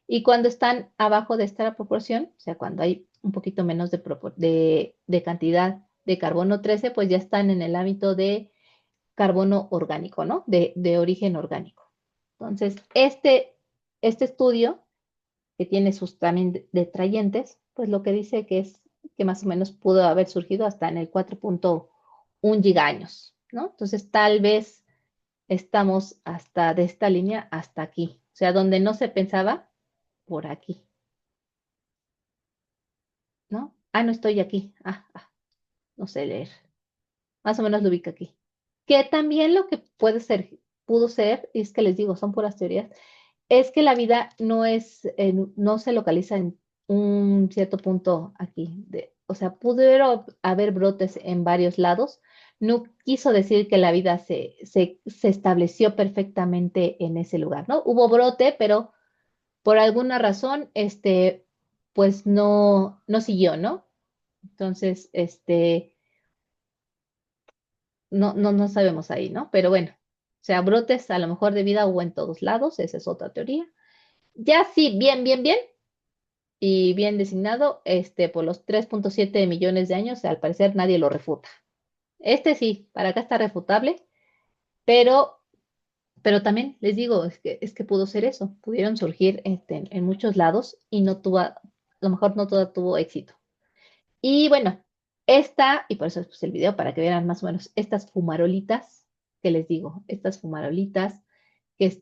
y cuando están abajo de esta proporción, o sea, cuando hay un poquito menos de cantidad de carbono 13, pues ya están en el ámbito de carbono orgánico, ¿no? De origen orgánico. Entonces, este estudio, que tiene sus también detrayentes, pues lo que dice que es que más o menos pudo haber surgido hasta en el 4.1 gigaños, ¿no? Entonces, tal vez estamos hasta de esta línea hasta aquí, o sea, donde no se pensaba, por aquí, ¿no? No estoy aquí. No sé leer. Más o menos lo ubica aquí. Que también lo que pudo ser, y es que les digo, son puras teorías, es que la vida no se localiza en un cierto punto aquí. O sea, pudieron haber brotes en varios lados. No quiso decir que la vida se estableció perfectamente en ese lugar, ¿no? Hubo brote, pero por alguna razón, pues no siguió, ¿no? Entonces, no sabemos ahí, ¿no? Pero bueno, o sea, brotes a lo mejor de vida hubo en todos lados, esa es otra teoría. Ya sí, bien, bien, bien, y bien designado, por los 3.7 millones de años, al parecer nadie lo refuta. Sí, para acá está refutable, pero, pero también les digo, es que pudo ser eso, pudieron surgir en muchos lados y a lo mejor no toda tuvo éxito. Y bueno, y por eso les puse el video para que vean más o menos estas fumarolitas que les digo, estas fumarolitas, que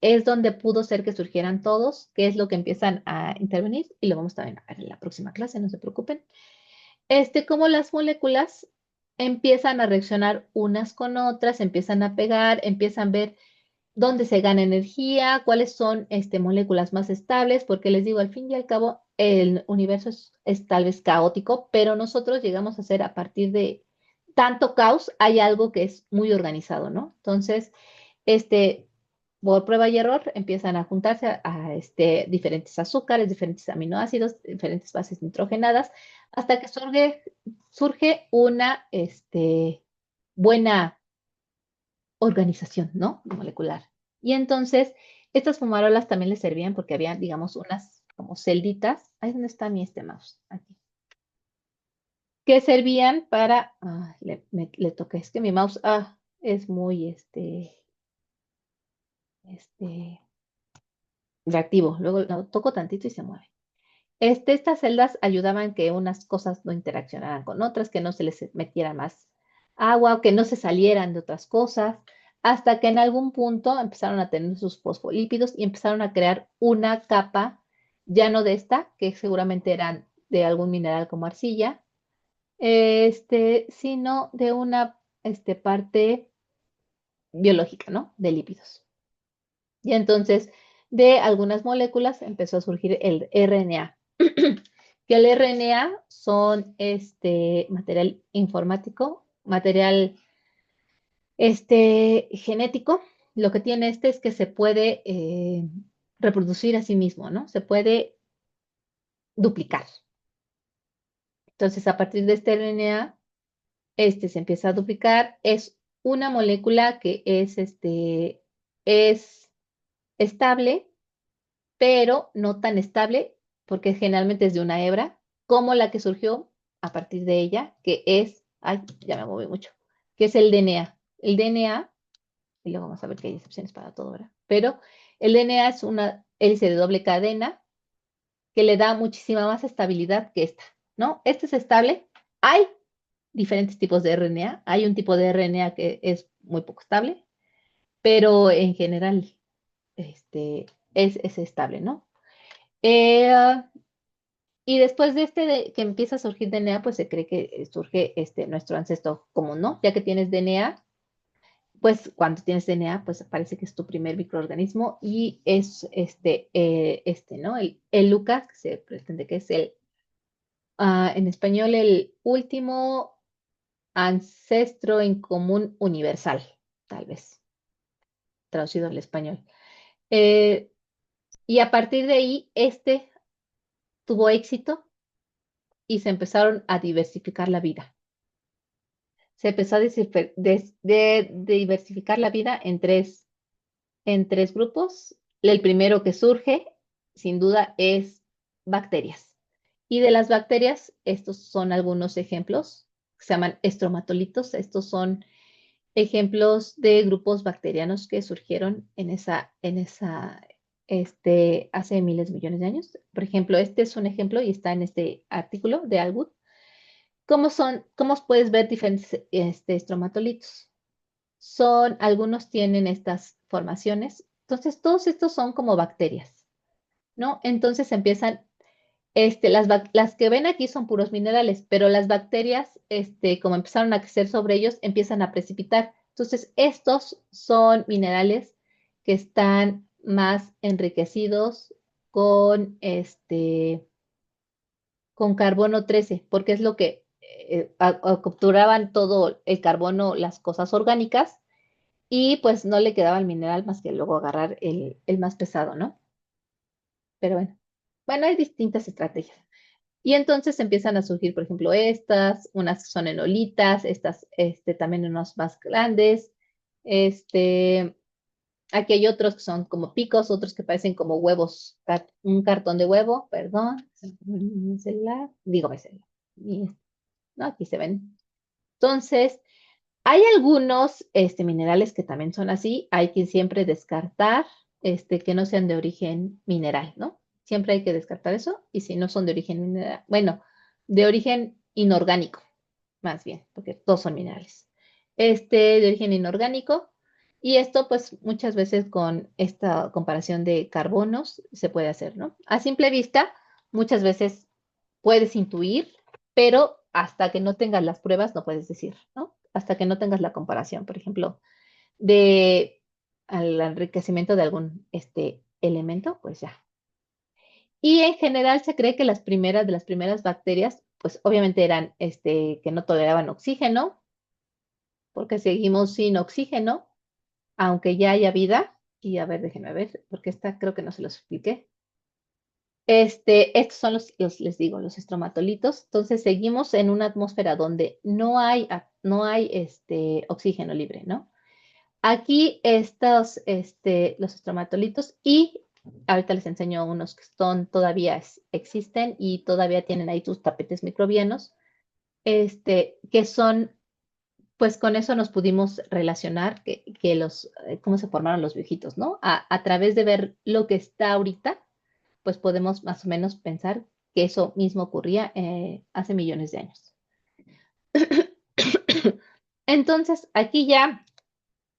es donde pudo ser que surgieran todos, que es lo que empiezan a intervenir, y lo vamos también a ver en la próxima clase, no se preocupen. Cómo las moléculas empiezan a reaccionar unas con otras, empiezan a pegar, empiezan a ver dónde se gana energía, cuáles son moléculas más estables, porque les digo, al fin y al cabo, el universo es tal vez caótico, pero nosotros llegamos a ser a partir de tanto caos, hay algo que es muy organizado, ¿no? Entonces, por prueba y error, empiezan a juntarse diferentes azúcares, diferentes aminoácidos, diferentes bases nitrogenadas, hasta que surge una buena organización, ¿no? Molecular. Y entonces, estas fumarolas también les servían porque había, digamos, unas como celditas. Ahí donde está mi mouse. Aquí. Que servían para. Le toqué. Es que mi mouse es muy este, reactivo. Luego lo toco tantito y se mueve. Estas celdas ayudaban que unas cosas no interaccionaran con otras, que no se les metiera más agua, que no se salieran de otras cosas, hasta que en algún punto empezaron a tener sus fosfolípidos y empezaron a crear una capa, ya no de esta, que seguramente eran de algún mineral como arcilla, sino de una parte biológica, ¿no? De lípidos. Y entonces, de algunas moléculas empezó a surgir el RNA. Que el RNA son material informático, material genético. Lo que tiene es que se puede reproducir a sí mismo, ¿no? Se puede duplicar. Entonces, a partir de este RNA, se empieza a duplicar. Es una molécula que es estable, pero no tan estable, porque generalmente es de una hebra, como la que surgió a partir de ella, ya me moví mucho, que es el DNA. El DNA, y luego vamos a ver que hay excepciones para todo, ¿verdad? Pero el DNA es una hélice de doble cadena que le da muchísima más estabilidad que esta, ¿no? Este es estable. Hay diferentes tipos de RNA. Hay un tipo de RNA que es muy poco estable, pero en general es estable, ¿no? Eh, y después de que empieza a surgir DNA, pues se cree que surge nuestro ancestro común, ¿no? Ya que tienes DNA, pues cuando tienes DNA, pues parece que es tu primer microorganismo y es ¿no? El Lucas, que se pretende que es en español, el último ancestro en común universal, tal vez, traducido al español. Eh, y a partir de ahí, tuvo éxito y se empezaron a diversificar la vida. Se empezó a diversificar la vida en tres grupos. El primero que surge, sin duda, es bacterias. Y de las bacterias, estos son algunos ejemplos, se llaman estromatolitos. Estos son ejemplos de grupos bacterianos que surgieron hace miles de millones de años. Por ejemplo, este es un ejemplo y está en este artículo de Alwood. ¿Cómo puedes ver diferentes estromatolitos? Algunos tienen estas formaciones. Entonces, todos estos son como bacterias, ¿no? Entonces empiezan, las que ven aquí son puros minerales, pero las bacterias, como empezaron a crecer sobre ellos, empiezan a precipitar. Entonces, estos son minerales que están más enriquecidos con, con carbono 13, porque es lo que capturaban todo el carbono, las cosas orgánicas, y pues no le quedaba el mineral más que luego agarrar el más pesado, ¿no? Pero bueno, hay distintas estrategias. Y entonces empiezan a surgir, por ejemplo, unas son enolitas, estas también unos más grandes. Este, Aquí hay otros que son como picos, otros que parecen como huevos, un cartón de huevo, perdón, mi celular, digo mi celular, ¿no? Aquí se ven. Entonces, hay algunos minerales que también son así, hay que siempre descartar que no sean de origen mineral, ¿no? Siempre hay que descartar eso, y si no son de origen mineral, bueno, de origen inorgánico, más bien, porque todos son minerales. De origen inorgánico, y esto pues muchas veces con esta comparación de carbonos se puede hacer, ¿no? A simple vista, muchas veces puedes intuir, pero hasta que no tengas las pruebas no puedes decir, ¿no? Hasta que no tengas la comparación, por ejemplo, de al enriquecimiento de algún elemento, pues ya. Y en general se cree que de las primeras bacterias, pues obviamente eran que no toleraban oxígeno, porque seguimos sin oxígeno, aunque ya haya vida. Y a ver, déjenme ver, porque esta creo que no se los expliqué. Estos son les digo, los estromatolitos. Entonces seguimos en una atmósfera donde no hay oxígeno libre, ¿no? Aquí los estromatolitos, y ahorita les enseño unos que todavía existen y todavía tienen ahí sus tapetes microbianos, que son, pues con eso nos pudimos relacionar cómo se formaron los viejitos, ¿no? A través de ver lo que está ahorita, pues podemos más o menos pensar que eso mismo ocurría hace millones de años. Entonces, aquí ya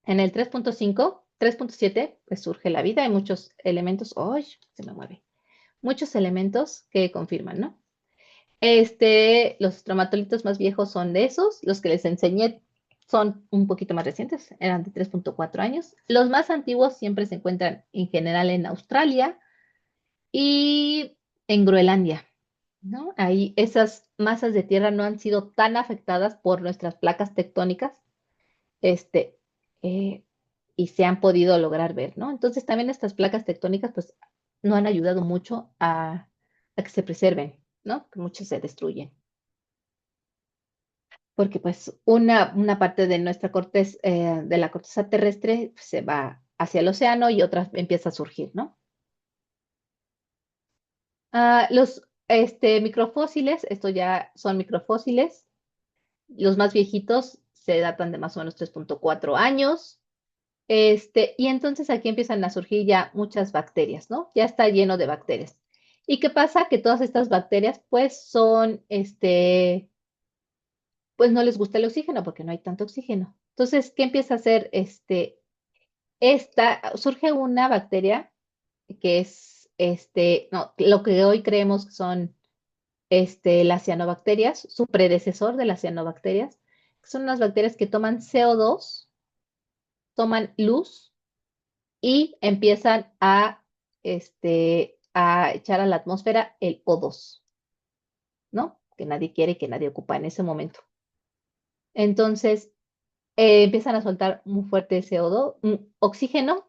en el 3.5, 3.7, pues surge la vida. Hay muchos elementos, ¡ay! Se me mueve. Muchos elementos que confirman, ¿no? Los estromatolitos más viejos son de esos. Los que les enseñé son un poquito más recientes, eran de 3.4 años. Los más antiguos siempre se encuentran en general en Australia y en Groenlandia, ¿no? Ahí esas masas de tierra no han sido tan afectadas por nuestras placas tectónicas, este, eh, y se han podido lograr ver, ¿no? Entonces también estas placas tectónicas, pues, no han ayudado mucho a que se preserven, ¿no? Que muchas se destruyen. Porque, pues, una parte de de la corteza terrestre, pues, se va hacia el océano y otra empieza a surgir, ¿no? Los microfósiles, esto ya son microfósiles. Los más viejitos se datan de más o menos 3.4 años. Y entonces aquí empiezan a surgir ya muchas bacterias, ¿no? Ya está lleno de bacterias. ¿Y qué pasa? Que todas estas bacterias, pues, pues no les gusta el oxígeno porque no hay tanto oxígeno. Entonces, ¿qué empieza a hacer? Surge una bacteria que es, no, lo que hoy creemos que son, las cianobacterias, su predecesor de las cianobacterias, que son unas bacterias que toman CO2 toman luz y empiezan a echar a la atmósfera el O2, ¿no? Que nadie quiere, que nadie ocupa en ese momento. Entonces, empiezan a soltar muy fuerte CO2, oxígeno,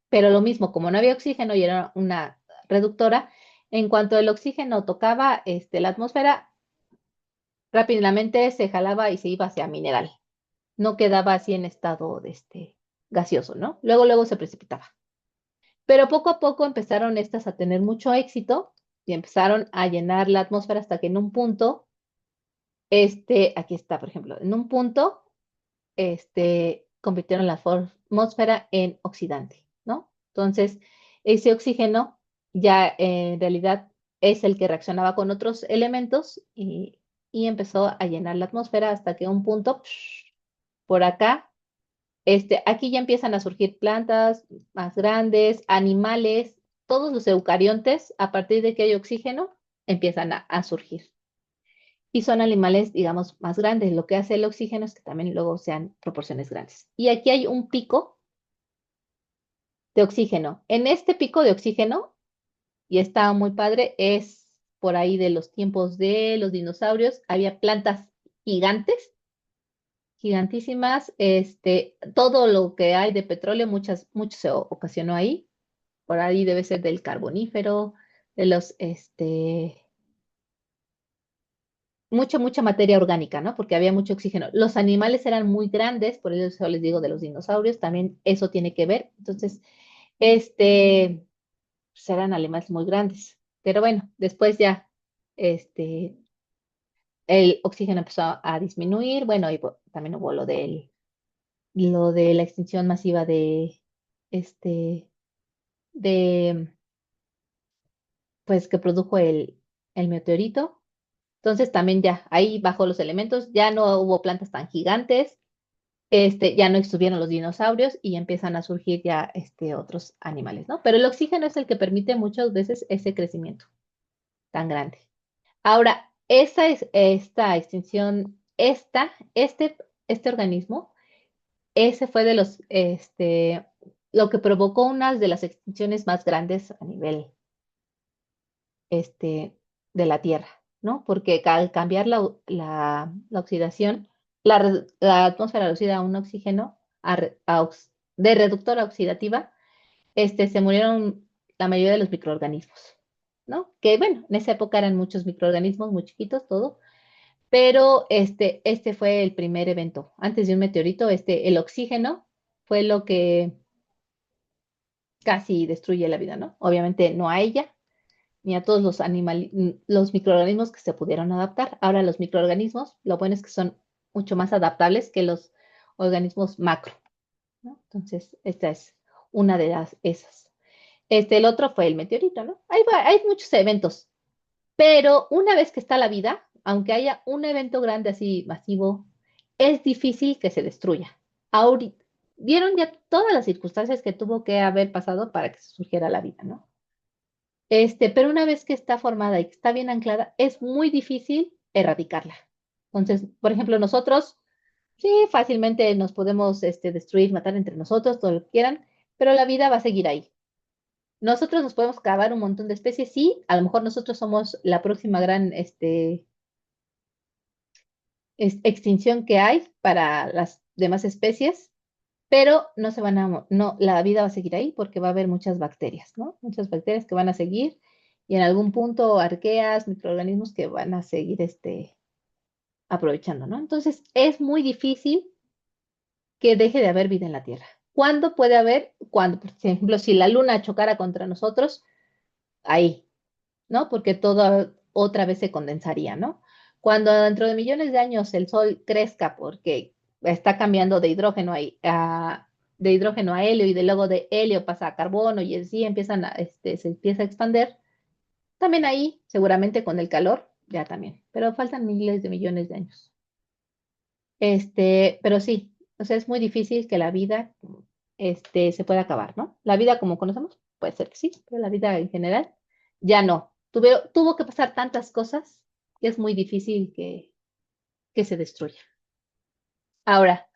pero lo mismo, como no había oxígeno y era una reductora, en cuanto el oxígeno tocaba la atmósfera, rápidamente se jalaba y se iba hacia mineral. No quedaba así en estado de gaseoso, ¿no? Luego se precipitaba. Pero poco a poco empezaron estas a tener mucho éxito y empezaron a llenar la atmósfera hasta que en un punto, aquí está, por ejemplo, en un punto, convirtieron la atmósfera en oxidante, ¿no? Entonces, ese oxígeno ya en realidad es el que reaccionaba con otros elementos y empezó a llenar la atmósfera hasta que un punto, por acá, aquí ya empiezan a surgir plantas más grandes, animales, todos los eucariontes, a partir de que hay oxígeno, empiezan a surgir. Y son animales, digamos, más grandes. Lo que hace el oxígeno es que también luego sean proporciones grandes. Y aquí hay un pico de oxígeno. En este pico de oxígeno, y está muy padre, es por ahí de los tiempos de los dinosaurios, había plantas gigantes, gigantísimas, todo lo que hay de petróleo, mucho se ocasionó ahí. Por ahí debe ser del carbonífero, de los, mucha materia orgánica, ¿no? Porque había mucho oxígeno. Los animales eran muy grandes, por eso les digo de los dinosaurios, también eso tiene que ver. Entonces, pues eran animales muy grandes. Pero bueno, después ya, el oxígeno empezó a disminuir, bueno, y también hubo lo de la extinción masiva este, de, pues, que produjo el meteorito. Entonces también ya ahí bajó los elementos, ya no hubo plantas tan gigantes, ya no estuvieron los dinosaurios y empiezan a surgir ya otros animales, ¿no? Pero el oxígeno es el que permite muchas veces ese crecimiento tan grande. Ahora, esta extinción, este organismo, ese fue lo que provocó una de las extinciones más grandes a nivel de la Tierra, ¿no? Porque al cambiar la oxidación, la atmósfera reducida a un oxígeno de reductora oxidativa, se murieron la mayoría de los microorganismos, ¿no? Que bueno, en esa época eran muchos microorganismos, muy chiquitos, todo, pero este fue el primer evento. Antes de un meteorito, el oxígeno fue lo que casi destruye la vida, ¿no? Obviamente no a ella, ni a todos los microorganismos que se pudieron adaptar. Ahora los microorganismos, lo bueno es que son mucho más adaptables que los organismos macro, ¿no? Entonces, esta es una de esas. El otro fue el meteorito, ¿no? Hay muchos eventos, pero una vez que está la vida, aunque haya un evento grande así masivo, es difícil que se destruya. Ahorita, vieron ya todas las circunstancias que tuvo que haber pasado para que surgiera la vida, ¿no? Pero una vez que está formada y que está bien anclada, es muy difícil erradicarla. Entonces, por ejemplo, nosotros, sí, fácilmente nos podemos destruir, matar entre nosotros, todo lo que quieran, pero la vida va a seguir ahí. Nosotros nos podemos acabar un montón de especies, sí, a lo mejor nosotros somos la próxima gran extinción que hay para las demás especies, pero no, la vida va a seguir ahí porque va a haber muchas bacterias, ¿no? Muchas bacterias que van a seguir y en algún punto arqueas, microorganismos que van a seguir aprovechando, ¿no? Entonces es muy difícil que deje de haber vida en la Tierra. ¿Cuándo puede haber? Cuando, por ejemplo, si la Luna chocara contra nosotros, ahí, ¿no? Porque todo otra vez se condensaría, ¿no? Cuando dentro de millones de años el Sol crezca porque está cambiando de hidrógeno a helio y de luego de helio pasa a carbono y así se empieza a expander, también ahí, seguramente con el calor, ya también, pero faltan miles de millones de años. Pero sí, o sea, es muy difícil que la vida, se pueda acabar, ¿no? La vida como conocemos, puede ser que sí, pero la vida en general, ya no. Tuvo que pasar tantas cosas que es muy difícil que se destruya. Ahora,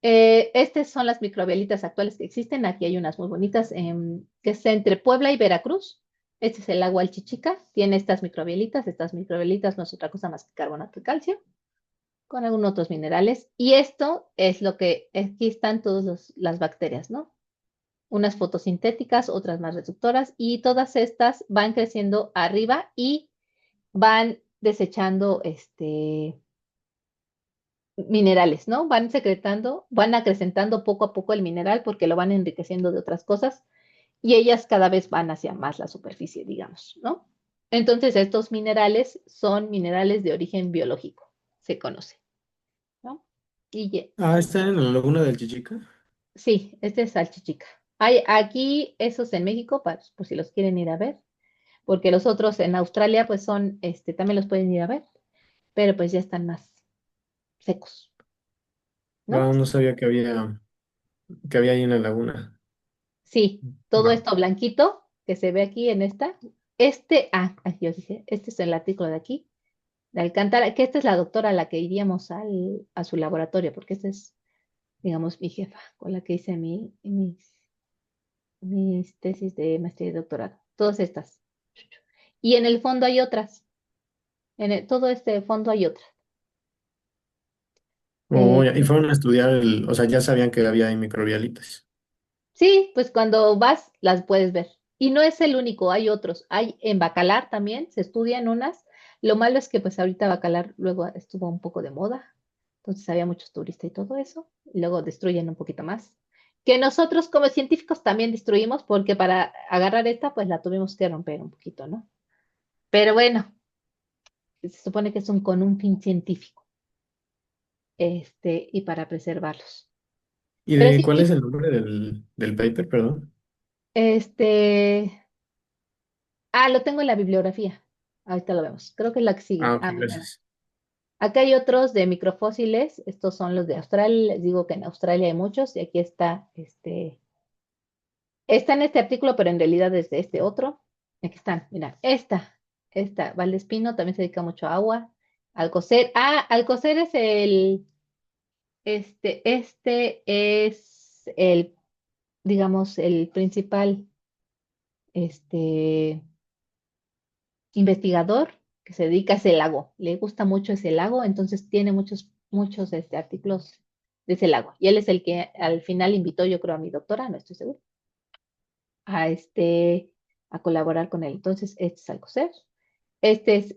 Estas son las microbialitas actuales que existen. Aquí hay unas muy bonitas, que es entre Puebla y Veracruz. Este es el agua Alchichica. Tiene estas microbialitas. Estas microbialitas no es otra cosa más que carbonato de calcio con algunos otros minerales. Y esto es lo que aquí están todas las bacterias, ¿no? Unas fotosintéticas, otras más reductoras, y todas estas van creciendo arriba y van desechando minerales, ¿no? Van secretando, van acrecentando poco a poco el mineral porque lo van enriqueciendo de otras cosas y ellas cada vez van hacia más la superficie, digamos, ¿no? Entonces, estos minerales son minerales de origen biológico, se conoce, ¿no? Y Está en la laguna del Chichica. sí, este es salchichica. Hay aquí esos en México, por si los quieren ir a ver, porque los otros en Australia, pues son, también los pueden ir a ver, pero pues ya están más secos, ¿no? Wow, no sabía que había ahí en la laguna. Sí, todo Wow. esto blanquito que se ve aquí en esta, yo dije, este es el artículo de aquí, de Alcántara, que esta es la doctora a la que iríamos a su laboratorio, porque esta es, digamos, mi jefa, con la que hice mis tesis de maestría y doctorado, todas estas. Y en el fondo hay otras, todo este fondo hay otras. Oh, Eh, ya. Y fueron a estudiar o sea, ya sabían que había ahí microbialitas. sí, pues cuando vas las puedes ver. Y no es el único, hay otros. Hay en Bacalar también, se estudian unas. Lo malo es que pues ahorita Bacalar luego estuvo un poco de moda, entonces había muchos turistas y todo eso. Y luego destruyen un poquito más. Que nosotros como científicos también destruimos porque para agarrar esta pues la tuvimos que romper un poquito, ¿no? Pero bueno, se supone que son con un fin científico, y para preservarlos. ¿Y Pero de sí, cuál es el nombre del paper, perdón? este, lo tengo en la bibliografía. Ahorita lo vemos. Creo que es la que sigue. Ok, Mira. gracias. Acá hay otros de microfósiles. Estos son los de Australia. Les digo que en Australia hay muchos. Y aquí está en este artículo, pero en realidad es de este otro. Aquí están. Mira, esta, Valdespino también se dedica mucho a agua. Alcocer. Alcocer es este es digamos, el principal, este, investigador que se dedica a ese lago. Le gusta mucho ese lago, entonces tiene muchos artículos de ese lago. Y él es el que al final invitó, yo creo, a mi doctora, no estoy seguro, a a colaborar con él. Entonces, este es Alcocer. Este es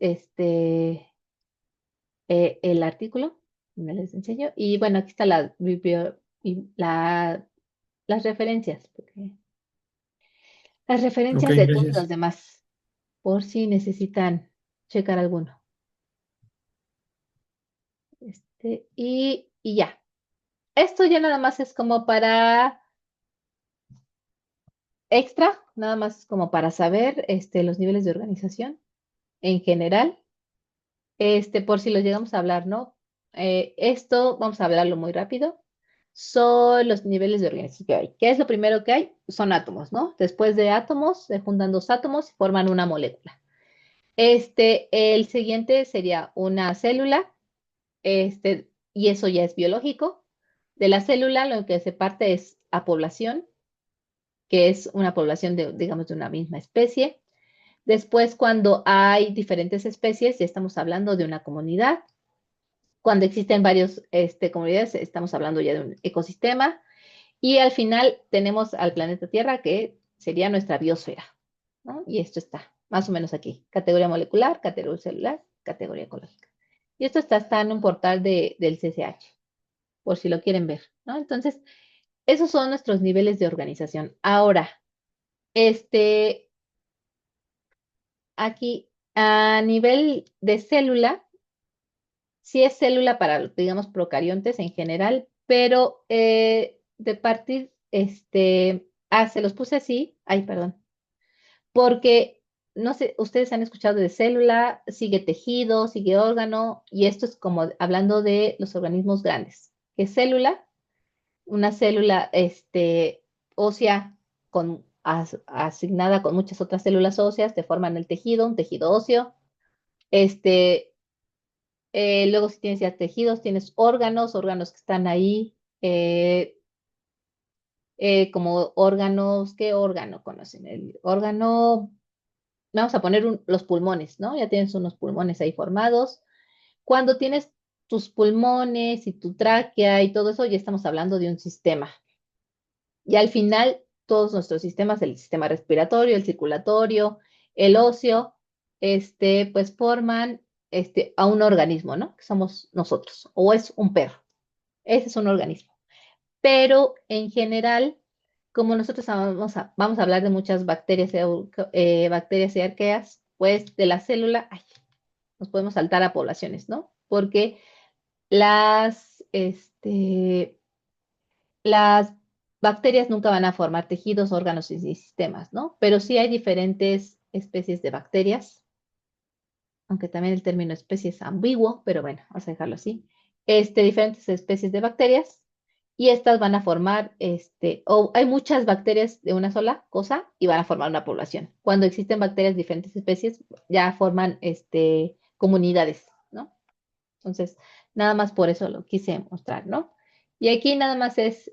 el artículo, me les enseño. Y bueno, aquí está las referencias, las Ok, referencias de todos los gracias. demás, por si necesitan checar alguno. Y ya. Esto ya nada más es como para extra, nada más como para saber los niveles de organización en general, por si los llegamos a hablar, ¿no? Esto, vamos a hablarlo muy rápido, son los niveles de organización que hay. ¿Qué es lo primero que hay? Son átomos, ¿no? Después de átomos, se juntan dos átomos y forman una molécula. El siguiente sería una célula, y eso ya es biológico. De la célula lo que se parte es a población, que es una población de, digamos, de una misma especie. Después, cuando hay diferentes especies, ya estamos hablando de una comunidad. Cuando existen varias comunidades, estamos hablando ya de un ecosistema. Y al final tenemos al planeta Tierra, que sería nuestra biosfera, ¿no? Y esto está más o menos aquí. Categoría molecular, categoría celular, categoría ecológica. Y esto está en un portal del CCH, por si lo quieren ver, ¿no? Entonces, esos son nuestros niveles de organización. Ahora, este, aquí, a nivel de célula, sí es célula para, digamos, procariontes en general, pero de partir, se los puse así, ay, perdón, porque, no sé, ustedes han escuchado de célula, sigue tejido, sigue órgano, y esto es como hablando de los organismos grandes, que célula, una célula, ósea asignada con muchas otras células óseas, te forman el tejido, un tejido óseo. Este, luego si tienes ya tejidos, tienes órganos que están ahí, eh, como órganos, ¿qué órgano conocen? El órgano, vamos a poner los pulmones, ¿no? Ya tienes unos pulmones ahí formados. Cuando tienes tus pulmones y tu tráquea y todo eso, ya estamos hablando de un sistema. Y al final, todos nuestros sistemas, el sistema respiratorio, el circulatorio, el óseo, pues forman a un organismo, ¿no? Que somos nosotros, o es un perro. Ese es un organismo. Pero en general, como nosotros vamos a hablar de muchas bacterias, bacterias y arqueas, pues de la célula, ay, nos podemos saltar a poblaciones, ¿no? Porque las bacterias nunca van a formar tejidos, órganos y sistemas, ¿no? Pero sí hay diferentes especies de bacterias, aunque también el término especie es ambiguo, pero bueno, vamos a dejarlo así. Diferentes especies de bacterias y estas van a formar, o hay muchas bacterias de una sola cosa y van a formar una población. Cuando existen bacterias de diferentes especies, ya forman, comunidades, ¿no? Entonces, nada más por eso lo quise mostrar, ¿no? Y aquí nada más es,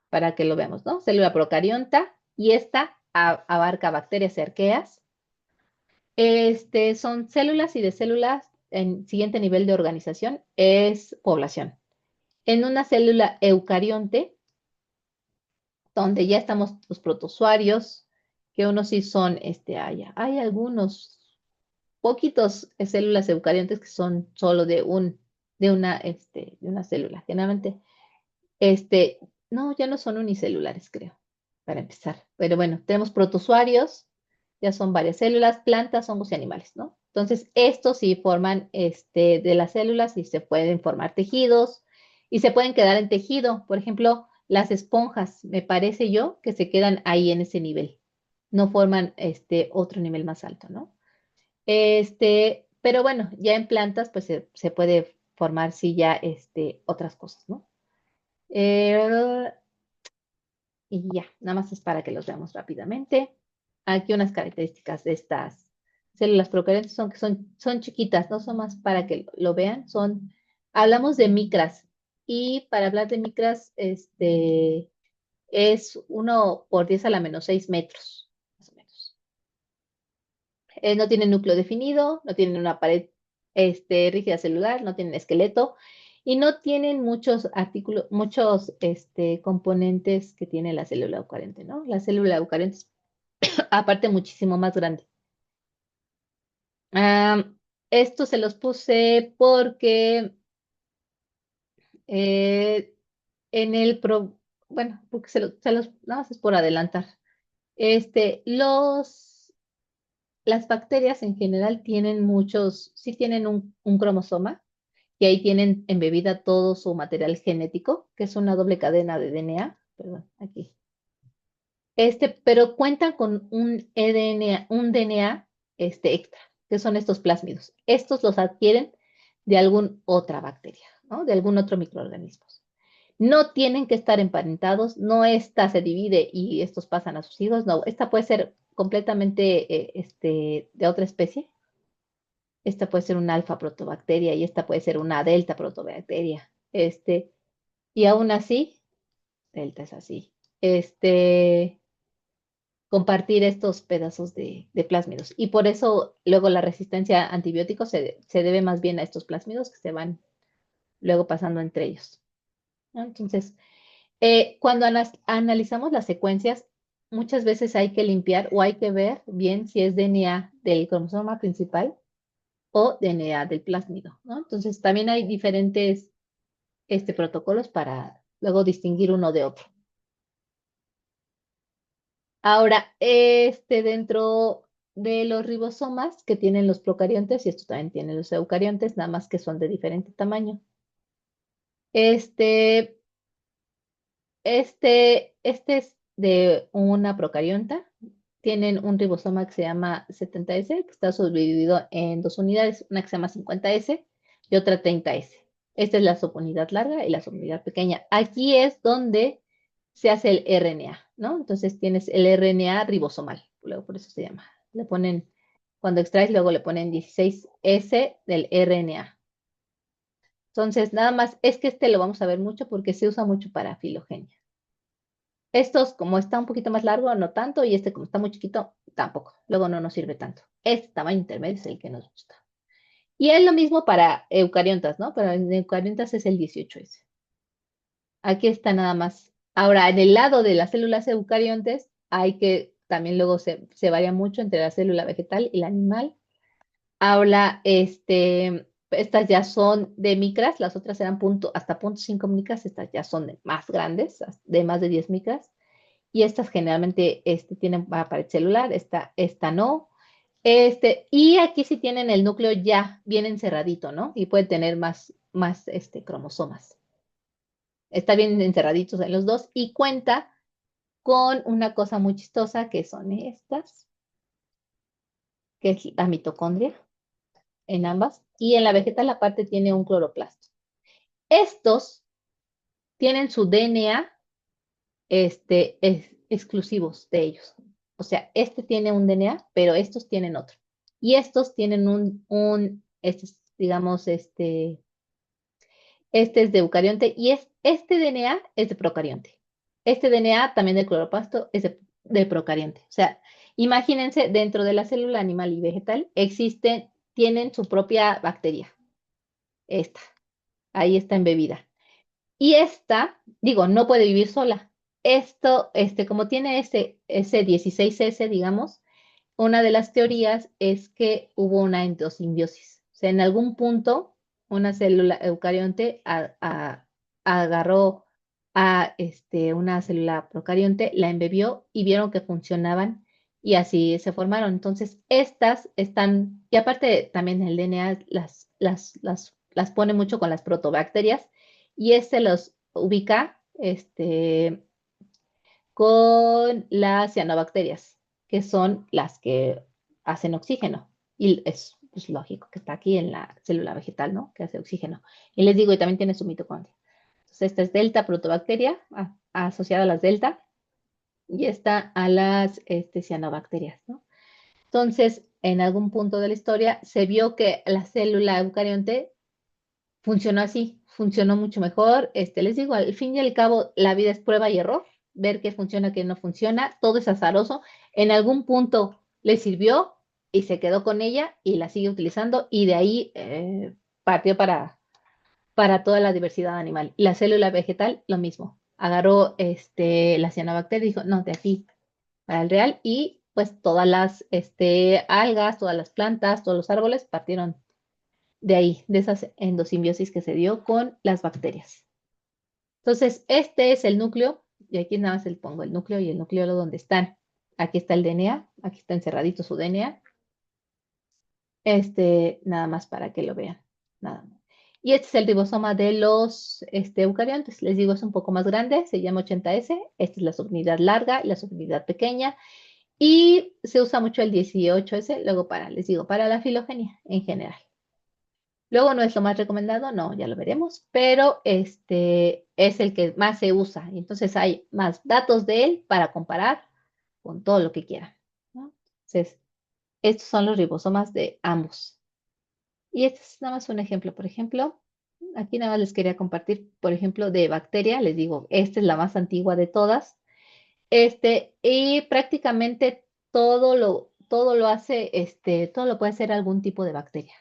para que lo veamos, ¿no? Célula procarionta y esta abarca bacterias arqueas. Son células y de células en siguiente nivel de organización es población. En una célula eucarionte, donde ya estamos los protozoarios, que unos sí son, hay algunos poquitos células eucariontes que son solo de una célula. Generalmente, no, ya no son unicelulares, creo, para empezar. Pero bueno, tenemos protozoarios, ya son varias células, plantas, hongos y animales, ¿no? Entonces, estos sí forman, de las células y se pueden formar tejidos y se pueden quedar en tejido. Por ejemplo, las esponjas, me parece yo, que se quedan ahí en ese nivel. No forman, otro nivel más alto, ¿no? Pero bueno, ya en plantas, pues se puede formar, sí, ya, otras cosas, ¿no? Eh, y ya, nada más es para que los veamos rápidamente. Aquí unas características de estas células procariontes son que son chiquitas, no son más para que lo vean, hablamos de micras, y para hablar de micras, es 1 por 10⁻⁶ metros, más o menos. No tienen núcleo definido, no tienen una pared, rígida celular, no tienen esqueleto y no tienen muchos artículos, muchos, componentes que tiene la célula eucarionte, ¿no? La célula eucarionte es aparte muchísimo más grande. Esto se los puse porque, eh, en bueno, porque nada más es por adelantar. Las bacterias en general tienen sí tienen un cromosoma, y ahí tienen embebida todo su material genético, que es una doble cadena de DNA, perdón, aquí. Pero cuentan con un eDNA, un DNA, extra, que son estos plásmidos. Estos los adquieren de alguna otra bacteria, ¿no? De algún otro microorganismo. No tienen que estar emparentados, no esta se divide y estos pasan a sus hijos, no, esta puede ser completamente, de otra especie. Esta puede ser una alfa protobacteria y esta puede ser una delta protobacteria. Y aún así, delta es así. Compartir estos pedazos de plásmidos. Y por eso luego la resistencia a antibióticos se debe más bien a estos plásmidos que se van luego pasando entre ellos, ¿no? Entonces, cuando analizamos las secuencias, muchas veces hay que limpiar o hay que ver bien si es DNA del cromosoma principal o DNA del plásmido, ¿no? Entonces, también hay diferentes, protocolos para luego distinguir uno de otro. Ahora, dentro de los ribosomas que tienen los procariontes, y esto también tienen los eucariontes, nada más que son de diferente tamaño. Este, este es de una procarionta. Tienen un ribosoma que se llama 70S, que está subdividido en dos unidades, una que se llama 50S y otra 30S. Esta es la subunidad larga y la subunidad pequeña. Aquí es donde se hace el RNA, ¿no? Entonces tienes el RNA ribosomal, luego por eso se llama. Le ponen, cuando extraes, luego le ponen 16S del RNA. Entonces, nada más, es que este lo vamos a ver mucho porque se usa mucho para filogenia. Estos, como está un poquito más largo, no tanto, y este, como está muy chiquito, tampoco. Luego no nos sirve tanto. Este tamaño intermedio es el que nos gusta. Y es lo mismo para eucariontas, ¿no? Pero en eucariontas es el 18S. Aquí está nada más. Ahora, en el lado de las células eucariontes, hay que también luego se varía mucho entre la célula vegetal y la animal. Ahora, estas ya son de micras, las otras eran hasta 0,5 micras, estas ya son más grandes, de más de 10 micras. Y estas generalmente tienen pared celular, esta no. Y aquí sí tienen el núcleo ya bien encerradito, ¿no? Y puede tener más cromosomas. Está bien encerraditos en los dos y cuenta con una cosa muy chistosa que son estas, que es la mitocondria en ambas. Y en la vegetal aparte tiene un cloroplasto. Estos tienen su DNA exclusivos de ellos. O sea, este tiene un DNA, pero estos tienen otro. Y estos tienen digamos, este es de eucarionte y este DNA es de procarionte. Este DNA también del cloroplasto es de procarionte. O sea, imagínense, dentro de la célula animal y vegetal tienen su propia bacteria. Esta, ahí está embebida. Y esta, digo, no puede vivir sola. Esto, como tiene ese 16S, digamos, una de las teorías es que hubo una endosimbiosis. O sea, en algún punto, una célula eucarionte agarró a una célula procarionte, la embebió y vieron que funcionaban y así se formaron. Entonces, estas están, y aparte también el DNA las pone mucho con las protobacterias y los ubica con las cianobacterias, que son las que hacen oxígeno. Y es pues, lógico que está aquí en la célula vegetal, ¿no? Que hace oxígeno. Y les digo, y también tiene su mitocondria. Entonces, esta es delta protobacteria, asociada a las delta, y esta a las cianobacterias, ¿no? Entonces, en algún punto de la historia, se vio que la célula eucarionte funcionó así, funcionó mucho mejor. Les digo, al fin y al cabo, la vida es prueba y error, ver qué funciona, qué no funciona, todo es azaroso. En algún punto le sirvió y se quedó con ella y la sigue utilizando y de ahí partió para toda la diversidad animal. Y la célula vegetal, lo mismo. Agarró la cianobacteria y dijo, no, de aquí para el real y pues todas las algas, todas las plantas, todos los árboles partieron de ahí, de esa endosimbiosis que se dio con las bacterias. Entonces, este es el núcleo, y aquí nada más le pongo el núcleo y el nucleolo donde están. Aquí está el DNA, aquí está encerradito su DNA. Nada más para que lo vean. Nada más. Y este es el ribosoma de los eucariontes. Les digo, es un poco más grande, se llama 80S. Esta es la subunidad larga y la subunidad pequeña. Y se usa mucho el 18S, luego les digo, para la filogenia en general. Luego no es lo más recomendado, no, ya lo veremos, pero es el que más se usa. Y entonces hay más datos de él para comparar con todo lo que quieran, ¿no? Entonces, estos son los ribosomas de ambos. Y este es nada más un ejemplo. Por ejemplo, aquí nada más les quería compartir, por ejemplo, de bacteria. Les digo, esta es la más antigua de todas. Y prácticamente todo lo hace, todo lo puede hacer algún tipo de bacteria.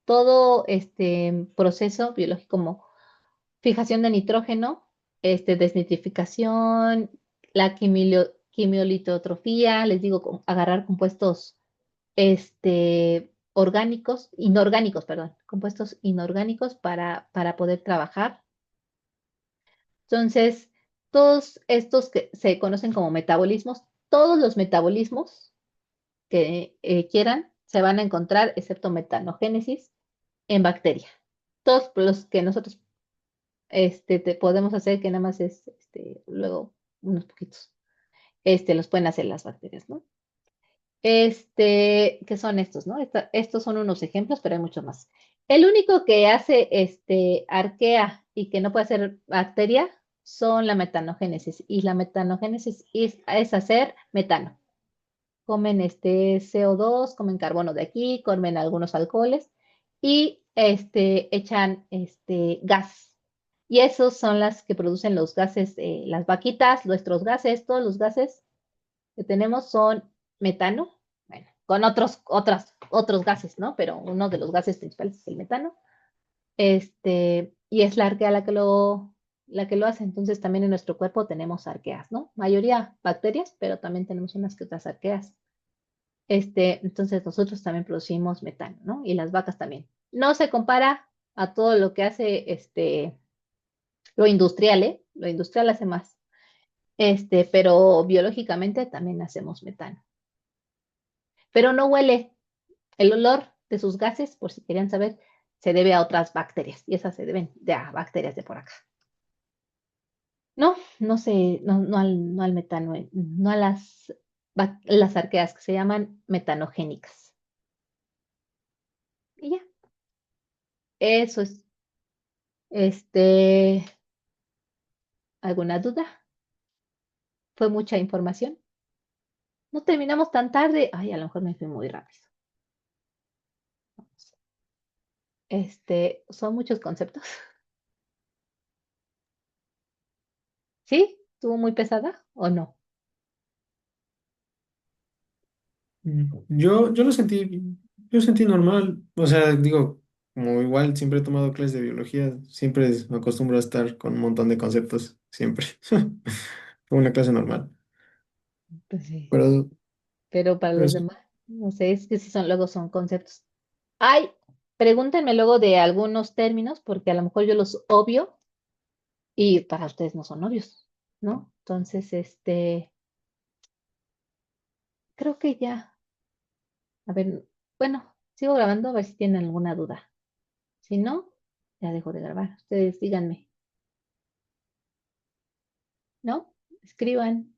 Todo este proceso biológico como fijación de nitrógeno, desnitrificación, la quimiolitotrofía, les digo, agarrar compuestos inorgánicos, perdón, compuestos inorgánicos para poder trabajar. Entonces, todos estos que se conocen como metabolismos, todos los metabolismos que quieran se van a encontrar, excepto metanogénesis, en bacteria. Todos los que nosotros podemos hacer, que nada más es luego unos poquitos, los pueden hacer las bacterias, ¿no? ¿Qué son estos, no? Estos son unos ejemplos, pero hay muchos más. El único que hace arquea y que no puede hacer bacteria son la metanogénesis. Y la metanogénesis es hacer metano. Comen CO2, comen carbono de aquí, comen algunos alcoholes y echan gas. Y esos son las que producen los gases, las vaquitas, nuestros gases, todos los gases que tenemos son metano, bueno, con otros gases, ¿no? Pero uno de los gases principales es el metano. Y es la arquea la que lo hace. Entonces también en nuestro cuerpo tenemos arqueas, ¿no? Mayoría bacterias, pero también tenemos unas que otras arqueas. Entonces nosotros también producimos metano, ¿no? Y las vacas también. No se compara a todo lo que hace lo industrial, ¿eh? Lo industrial hace más. Pero biológicamente también hacemos metano. Pero no huele. El olor de sus gases, por si querían saber, se debe a otras bacterias. Y esas se deben a bacterias de por acá. No, no sé, no al metano, no a las arqueas que se llaman metanogénicas. Y ya, eso es. Este, ¿Alguna duda? ¿Fue mucha información? No terminamos tan tarde. Ay, a lo mejor me fui muy rápido. Son muchos conceptos. ¿Sí? ¿Estuvo muy pesada o no? Yo sentí normal. O sea, digo, como igual siempre he tomado clases de biología, siempre me acostumbro a estar con un montón de conceptos, siempre. Fue una clase normal. Pues sí. Pero, Pero para pero los sí, demás, no sé, es que sí luego son conceptos. Ay, pregúntenme luego de algunos términos, porque a lo mejor yo los obvio y para ustedes no son obvios, ¿no? Entonces, creo que ya, a ver, bueno, sigo grabando a ver si tienen alguna duda. Si no, ya dejo de grabar. Ustedes díganme, ¿no? Escriban.